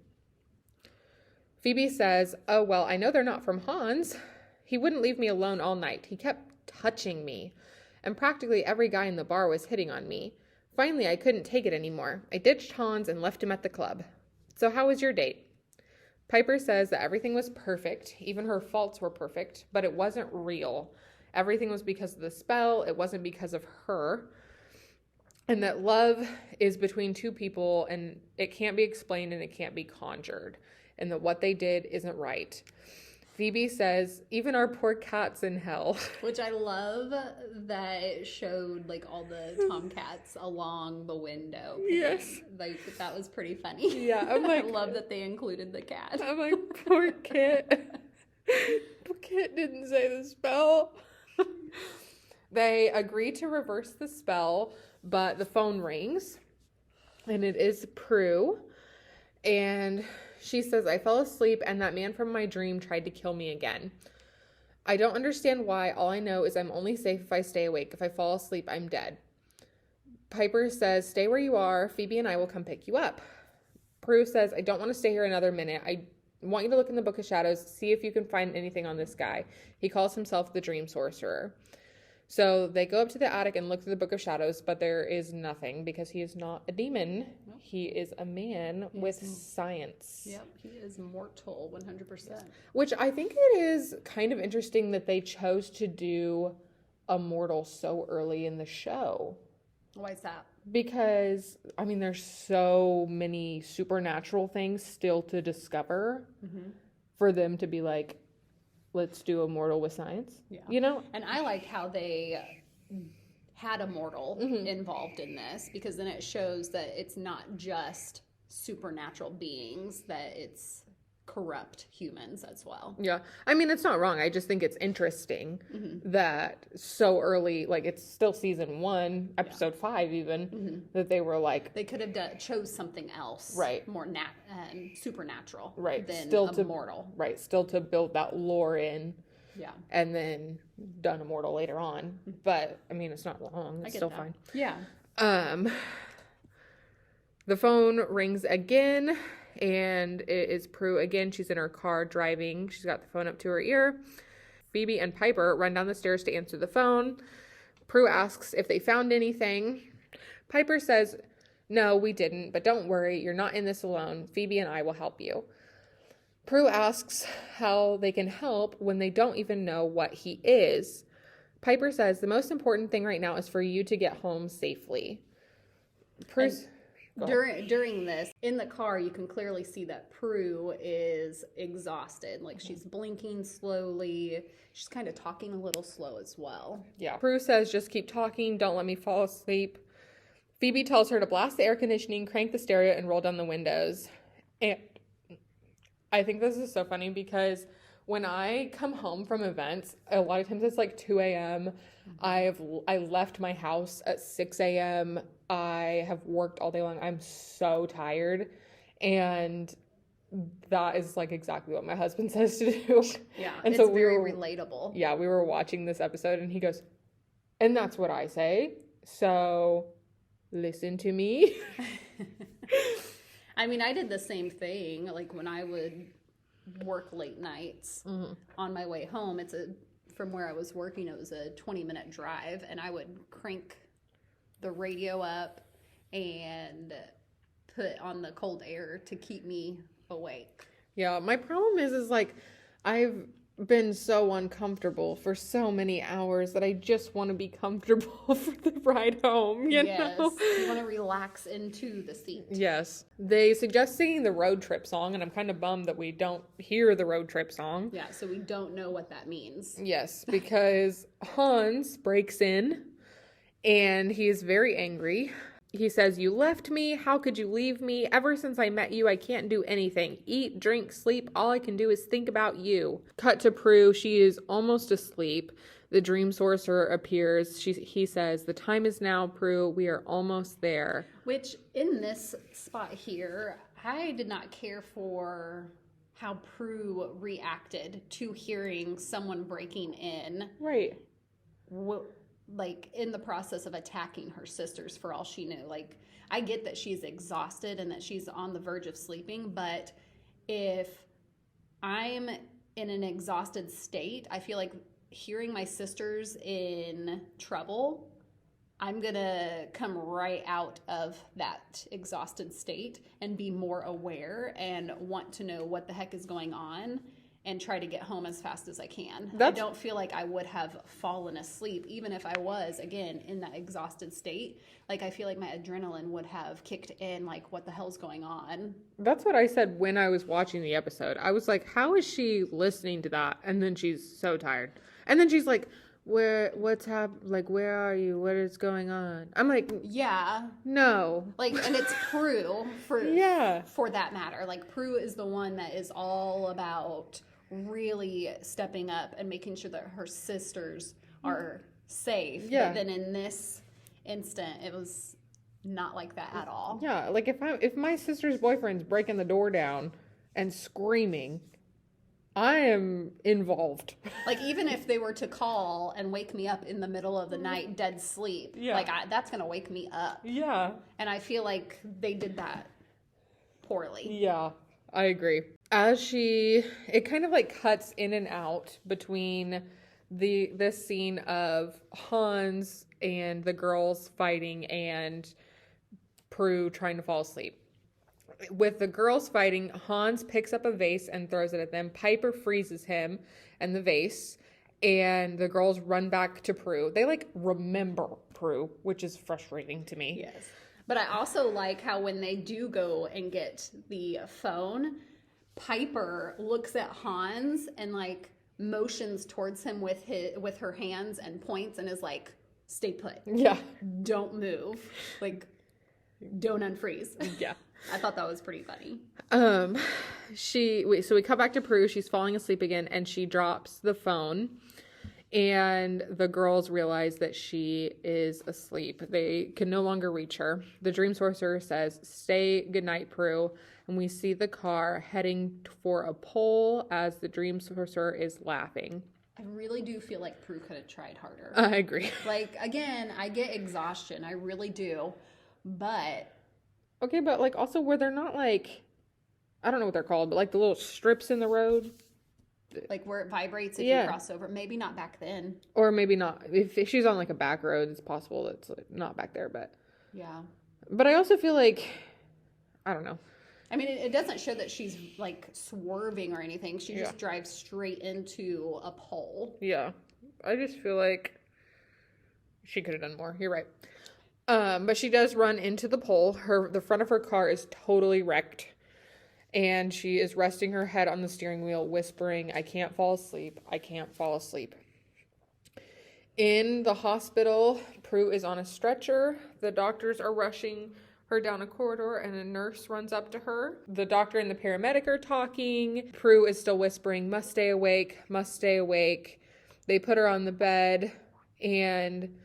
Phoebe says, oh, well, I know they're not from Hans. He wouldn't leave me alone all night. He kept touching me. And practically every guy in the bar was hitting on me. Finally, I couldn't take it anymore. I ditched Hans and left him at the club. So how was your date? Piper says that everything was perfect. Even her faults were perfect, but it wasn't real. Everything was because of the spell. It wasn't because of her. And that love is between two people, and it can't be explained and it can't be conjured. And that what they did isn't right. Phoebe says, even our poor cat's in hell. Which I love that it showed like all the tomcats along the window. Yes. Like that was pretty funny. Yeah, I'm like, I love that they included the cat. I'm like, poor Kit. Kit didn't say the spell. They agree to reverse the spell, but the phone rings. And it is Prue. And she says, I fell asleep and that man from my dream tried to kill me again. I don't understand why. All I know is I'm only safe if I stay awake. If I fall asleep, I'm dead. Piper says, stay where you are. Phoebe and I will come pick you up. Prue says, I don't want to stay here another minute. I want you to look in the Book of Shadows, see if you can find anything on this guy. He calls himself the Dream Sorcerer. So they go up to the attic and look through the Book of Shadows, but there is nothing because he is not a demon. Nope. He is a man with science. Yep, he is mortal, 100%. Which I think it is kind of interesting that they chose to do a mortal so early in the show. Why is that? Because, I mean, there's so many supernatural things still to discover for them to be like, let's do a mortal with science. Yeah. You know? And I like how they had a mortal involved in this, because then it shows that it's not just supernatural beings, that it's corrupt humans as well. Yeah. I mean, it's not wrong. I just think it's interesting that so early, like it's still season 1, episode 5 even, that they were like... They could have chose something else. Right. More supernatural. Right. Than still a mortal. Right. Still to build that lore in. Yeah. And then done a mortal later on. But, I mean, it's not wrong. It's still fine. Yeah. The phone rings again. And it is Prue again. She's in her car driving. She's got the phone up to her ear. Phoebe and Piper run down the stairs to answer the phone. Prue asks if they found anything. Piper says, no, we didn't, but don't worry. You're not in this alone. Phoebe and I will help you. Prue asks how they can help when they don't even know what he is. Piper says, the most important thing right now is for you to get home safely. Prue's... During this, in the car, you can clearly see that Prue is exhausted. Like, she's blinking slowly. She's kind of talking a little slow as well. Yeah. Prue says, just keep talking. Don't let me fall asleep. Phoebe tells her to blast the air conditioning, crank the stereo, and roll down the windows. And I think this is so funny because when I come home from events, a lot of times it's like 2 a.m. I left my house at 6 a.m. I have worked all day long. I'm so tired. And that is like exactly what my husband says to do. Yeah, and it's very relatable. Yeah, we were watching this episode and he goes, and that's what I say. So listen to me. I mean, I did the same thing. Like when I would work late nights on my way home, from where I was working, it was a 20-minute drive, and I would crank the radio up and put on the cold air to keep me awake. Yeah, my problem is like I've been so uncomfortable for so many hours that I just want to be comfortable for the ride home, you know? You want to relax into the seat. Yes. They suggest singing the road trip song, and I'm kind of bummed that we don't hear the road trip song. Yeah, so we don't know what that means. Yes, because Hans breaks in, and he is very angry. He says, you left me. How could you leave me? Ever since I met you, I can't do anything. Eat, drink, sleep. All I can do is think about you. Cut to Prue. She is almost asleep. The Dream Sorcerer appears. He says, the time is now, Prue. We are almost there. Which, in this spot here, I did not care for how Prue reacted to hearing someone breaking in. Right. like in the process of attacking her sisters for all she knew. Like, I get that she's exhausted and that she's on the verge of sleeping, but if I'm in an exhausted state, I feel like hearing my sisters in trouble, I'm gonna come right out of that exhausted state and be more aware and want to know what the heck is going on and try to get home as fast as I can. I don't feel like I would have fallen asleep, even if I was, again, in that exhausted state. Like, I feel like my adrenaline would have kicked in, like, what the hell's going on? That's what I said when I was watching the episode. I was like, how is she listening to that? And then she's so tired. And then she's like, what's happening? Like, where are you? What is going on? I'm like, yeah. No. Like, and it's Prue for that matter. Like, Prue is the one that is all about really stepping up and making sure that her sisters are safe. Yeah. But then in this instant, it was not like that at all. Yeah, like if my sister's boyfriend's breaking the door down and screaming, I am involved. Like, even if they were to call and wake me up in the middle of the night, dead sleep, like, that's going to wake me up. Yeah. And I feel like they did that poorly. Yeah, I agree. It kind of like cuts in and out between this scene of Hans and the girls fighting and Prue trying to fall asleep. With the girls fighting, Hans picks up a vase and throws it at them. Piper freezes him and the vase, and the girls run back to Prue. They, like, remember Prue, which is frustrating to me. Yes. But I also like how when they do go and get the phone, Piper looks at Hans and, like, motions towards him with her hands and points and is like, stay put. Yeah. Don't move. Like, don't unfreeze. Yeah. I thought that was pretty funny. So we cut back to Prue. She's falling asleep again, and she drops the phone. And the girls realize that she is asleep. They can no longer reach her. The Dream Sorcerer says, "Stay goodnight, Prue." And we see the car heading for a pole as the Dream Sorcerer is laughing. I really do feel like Prue could have tried harder. I agree. Like, again, I get exhaustion. I really do. But... Okay, but, like, also where they're not, like, I don't know what they're called, but, like, the little strips in the road. Like, where it vibrates if you cross over. Maybe not back then. Or maybe not. If she's on, like, a back road, it's possible it's like, not back there, but... Yeah. But I also feel like, I don't know. I mean, it doesn't show that she's, like, swerving or anything. She just drives straight into a pole. Yeah. I just feel like she could have done more. You're right. But she does run into the pole. The front of her car is totally wrecked. And she is resting her head on the steering wheel, whispering, "I can't fall asleep. I can't fall asleep." In the hospital, Prue is on a stretcher. The doctors are rushing her down a corridor, and a nurse runs up to her. The doctor and the paramedic are talking. Prue is still whispering, "Must stay awake, must stay awake." They put her on the bed, and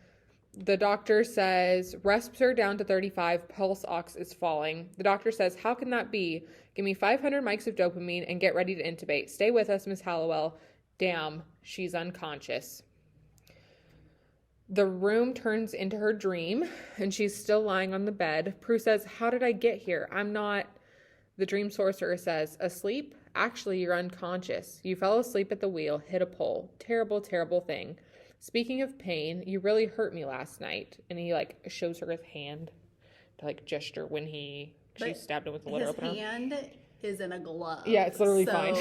the doctor says, "Rests are down to 35, pulse ox is falling." The doctor says, "How can that be? Give me 500 mics of dopamine and get ready to intubate. Stay with us, Miss Hallowell." Damn, she's unconscious. The room turns into her dream, and she's still lying on the bed. Prue says, "How did I get here? I'm not..." The Dream Sorcerer says, "Asleep? Actually, you're unconscious. You fell asleep at the wheel, hit a pole. Terrible, terrible thing. Speaking of pain, you really hurt me last night." And he, like, shows her his hand to, like, gesture when she stabbed him with the letter opener. His hand is in a glove. Yeah, it's literally fine.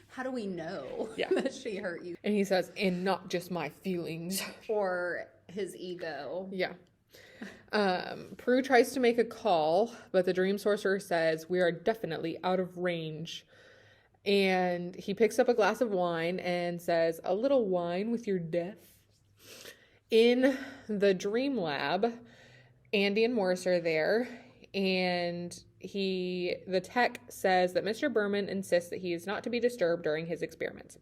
How do we know that she hurt you? And he says, "And not just my feelings." Or his ego. Yeah. Prue tries to make a call, but the Dream Sorcerer says, "We are definitely out of range." And he picks up a glass of wine and says, "A little wine with your death." In the dream lab, Andy and Morris are there, and the tech says that Mr. Berman insists that he is not to be disturbed during his experiments.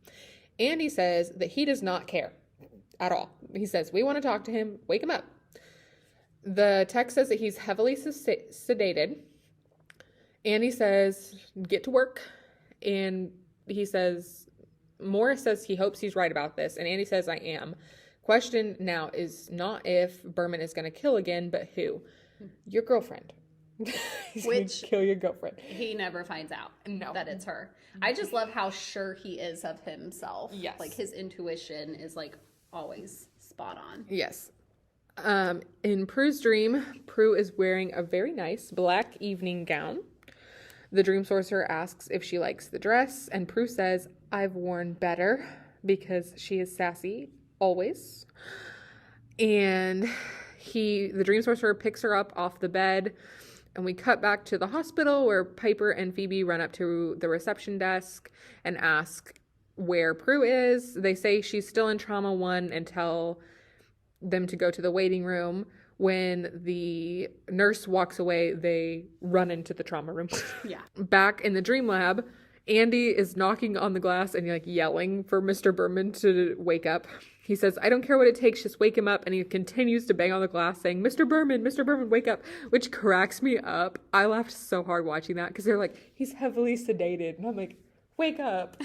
Andy says that he does not care at all. He says, "We want to talk to him. Wake him up." The tech says that he's heavily sedated. Andy says, "Get to work." And Morris says he hopes he's right about this. And Andy says, "I am." Question now is not if Berman is going to kill again, but who? Your girlfriend. He's going to kill your girlfriend. He never finds out that it's her. I just love how sure he is of himself. Yes. Like, his intuition is, like, always spot on. Yes. In Prue's dream, Prue is wearing a very nice black evening gown. The Dream Sorcerer asks if she likes the dress, and Prue says, I've worn better, because she is sassy, always. And the Dream Sorcerer picks her up off the bed, and we cut back to the hospital where Piper and Phoebe run up to the reception desk and ask where Prue is. They say she's still in Trauma 1 and tell them to go to the waiting room. When the nurse walks away, they run into the trauma room. Yeah. Back in the dream lab, Andy is knocking on the glass and like yelling for Mr. Berman to wake up. He says, I don't care what it takes, just wake him up. And he continues to bang on the glass saying, Mr. Berman, wake up, which cracks me up. I laughed so hard watching that because they're like, he's heavily sedated. And I'm like, wake up,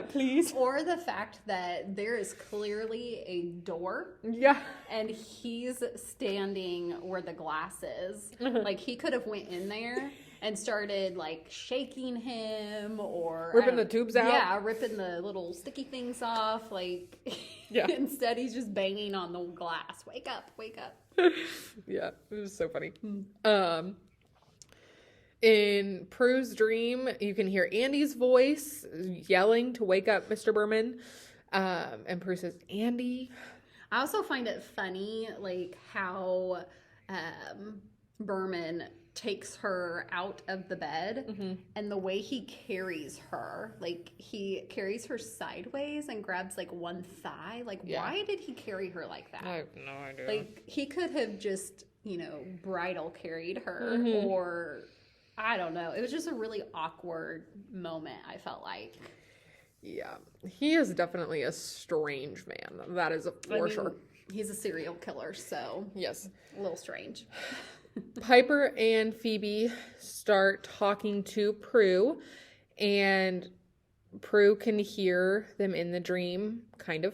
please. Or the fact that there is clearly a door. Yeah. And he's standing where the glass is. Like, he could have went in there and started, like, shaking him or... ripping the tubes out. Yeah, ripping the little sticky things off. Like, yeah. Instead, he's just banging on the glass. Wake up. Yeah, it was so funny. In Prue's dream, you can hear Andy's voice yelling to wake up Mr. Berman. And Prue says, Andy. I also find it funny, like, how Berman takes her out of the bed and the way he carries her. Like, he carries her sideways and grabs, like, one thigh. Like, why did he carry her like that? I have no idea. Like, he could have just, bridal carried her or... I don't know. It was just a really awkward moment, I felt like. Yeah. He is definitely a strange man. That is for sure. He's a serial killer, so... Yes. A little strange. Piper and Phoebe start talking to Prue, and Prue can hear them in the dream, kind of.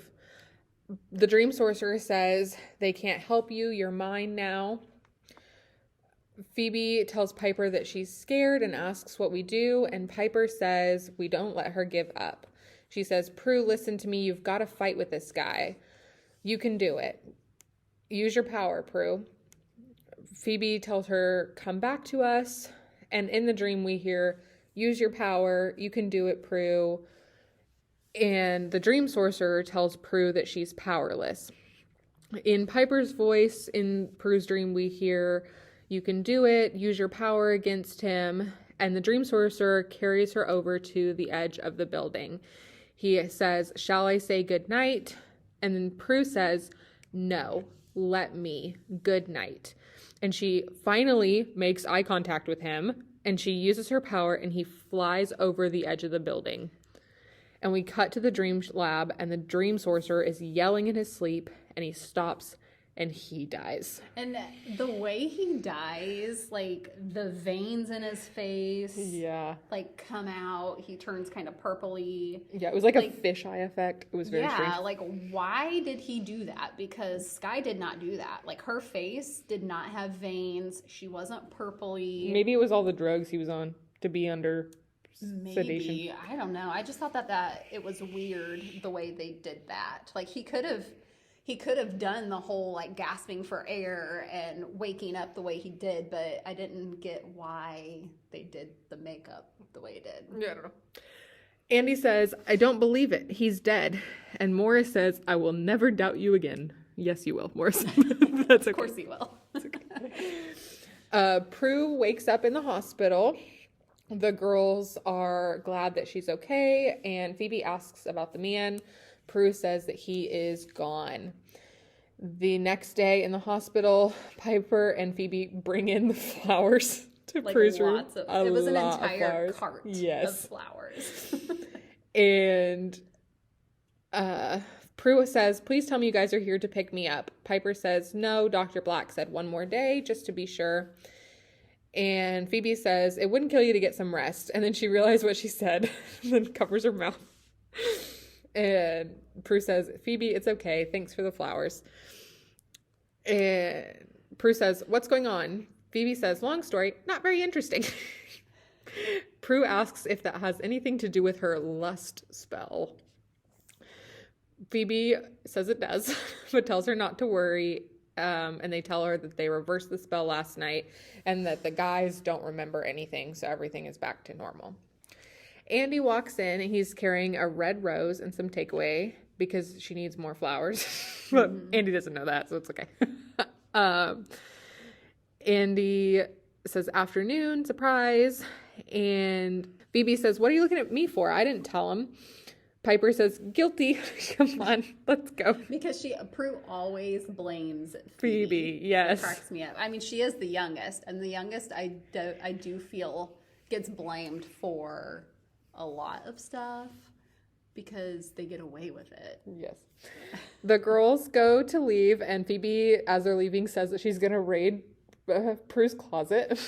The Dream Sorcerer says, they can't help you, you're mine now. Phoebe tells Piper that she's scared and asks what we do, and Piper says we don't let her give up. She says, Prue, listen to me, you've got to fight with this guy. You can do it. Use your power, Prue. Phoebe tells her, come back to us, and in the dream we hear, use your power, you can do it, Prue. And the Dream Sorcerer tells Prue that she's powerless. In Piper's voice, in Prue's dream, we hear, you can do it, use your power against him. And the Dream Sorcerer carries her over to the edge of the building. He says, shall I say good night? And then Prue says, no, let me, good night. And she finally makes eye contact with him, and she uses her power, and he flies over the edge of the building. And we cut to the dream lab, and the Dream Sorcerer is yelling in his sleep, and he stops, and he dies. And the way he dies, like, the veins in his face, like, come out. He turns kind of purpley. Yeah, it was like a fisheye effect. It was very strange. Yeah, like, why did he do that? Because Skye did not do that. Like, her face did not have veins. She wasn't purpley. Maybe it was all the drugs he was on to be under sedation. I don't know. I just thought that it was weird the way they did that. Like, he could have done the whole, like, gasping for air and waking up the way he did, but I didn't get why they did the makeup the way it did. Yeah, I don't know. Andy says, I don't believe it. He's dead. And Morris says, I will never doubt you again. Yes, you will, Morris. That's okay. Of course he will. That's okay. Prue wakes up in the hospital. The girls are glad that she's okay, and Phoebe asks about the man. Prue says that he is gone. The next day in the hospital, Piper and Phoebe bring in the flowers to Prue's room. It was an entire cart of flowers. And Prue says, please tell me you guys are here to pick me up. Piper says, no, Dr. Black said one more day just to be sure. And Phoebe says, it wouldn't kill you to get some rest. And then she realized what she said and then covers her mouth. And Prue says, Phoebe, it's okay. Thanks for the flowers. And Prue says, what's going on? Phoebe says, long story, not very interesting. Prue asks if that has anything to do with her lust spell. Phoebe says it does, but tells her not to worry. And they tell her that they reversed the spell last night and that the guys don't remember anything, so everything is back to normal. Andy walks in and he's carrying a red rose and some takeaway because she needs more flowers. But Andy doesn't know that, so it's okay. Andy says, afternoon, surprise. And Phoebe says, what are you looking at me for? I didn't tell him. Piper says, guilty. Come on, let's go. Because Prue always blames Phoebe. Yes. It cracks me up. I mean, she is the youngest, and the youngest I do feel gets blamed for a lot of stuff because they get away with it. Yes. The girls go to leave, and Phoebe, as they're leaving, says that she's going to raid Prue's closet.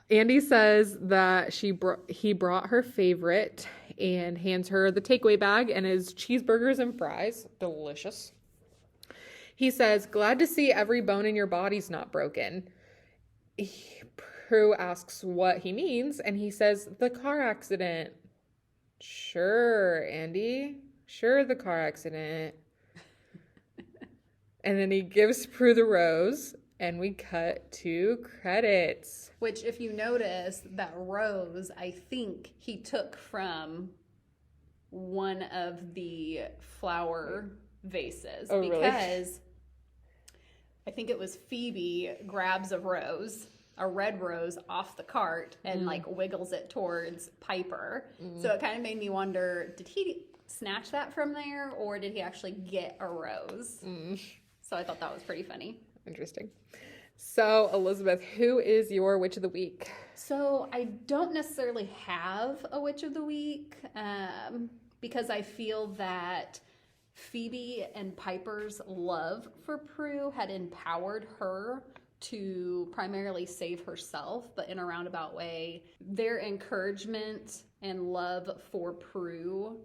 Andy says that he brought her favorite and hands her the takeaway bag and his cheeseburgers and fries. Delicious. He says, glad to see every bone in your body's not broken. Prue asks what he means, and he says, the car accident. Sure, Andy. Sure, the car accident. And then he gives Prue the rose, and we cut to credits. Which, if you notice, that rose, I think he took from one of the flower vases. Oh, because really? I think it was Phoebe grabs a red rose off the cart and like wiggles it towards Piper. So it kind of made me wonder, did he snatch that from there or did he actually get a rose? So I thought that was pretty funny. Interesting. So, Elizabeth, who is your witch of the week? So I don't necessarily have a witch of the week because I feel that Phoebe and Piper's love for Prue had empowered her to primarily save herself, but in a roundabout way. Their encouragement and love for Prue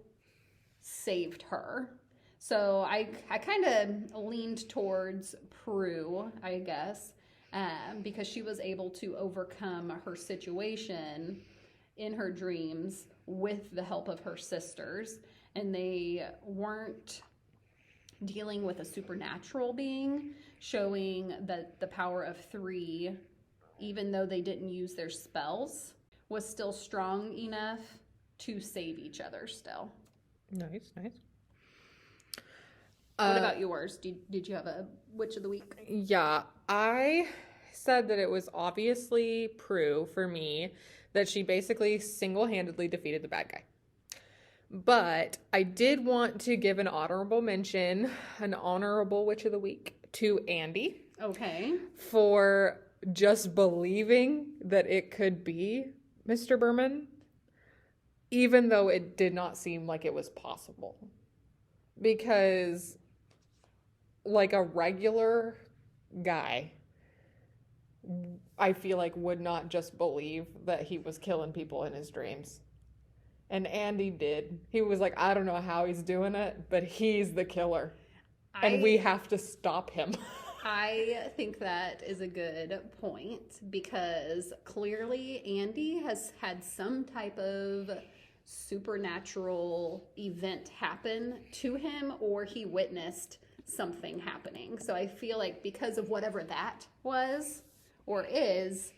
saved her. So I kind of leaned towards Prue, I guess, because she was able to overcome her situation in her dreams with the help of her sisters. And they weren't dealing with a supernatural being, showing that the power of 3, even though they didn't use their spells, was still strong enough to save each other still. Nice. What about yours? Did you have a witch of the week? Yeah, I said that it was obviously Prue for me, that she basically single-handedly defeated the bad guy. But I did want to give an honorable mention, an honorable witch of the week, to Andy. Okay. For just believing that it could be Mr. Berman, even though it did not seem like it was possible. Because, like, a regular guy, I feel like would not just believe that he was killing people in his dreams. And Andy did. He was like, I don't know how he's doing it, but he's the killer. And we have to stop him. I think that is a good point because clearly Andy has had some type of supernatural event happen to him or he witnessed something happening. So I feel like because of whatever that was or is,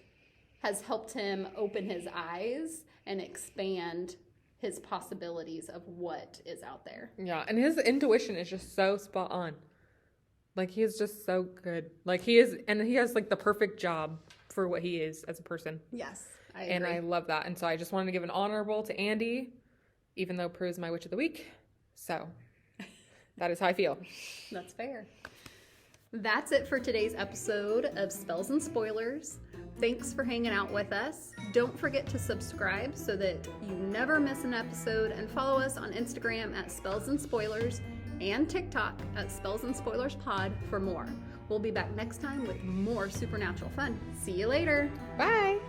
has helped him open his eyes and expand his possibilities of what is out there. Yeah, and his intuition is just so spot on. Like, he is just so good. Like, he is, and he has, like, the perfect job for what he is as a person. Yes, I agree. And I love that. And so I just wanted to give an honorable to Andy, even though Prue is my witch of the week. So, that is how I feel. That's fair. That's it for today's episode of Spells and Spoilers. Thanks for hanging out with us. Don't forget to subscribe so that you never miss an episode, and follow us on Instagram at Spells and Spoilers and TikTok at Spells and Spoilers Pod for more. We'll be back next time with more supernatural fun. See you later. Bye.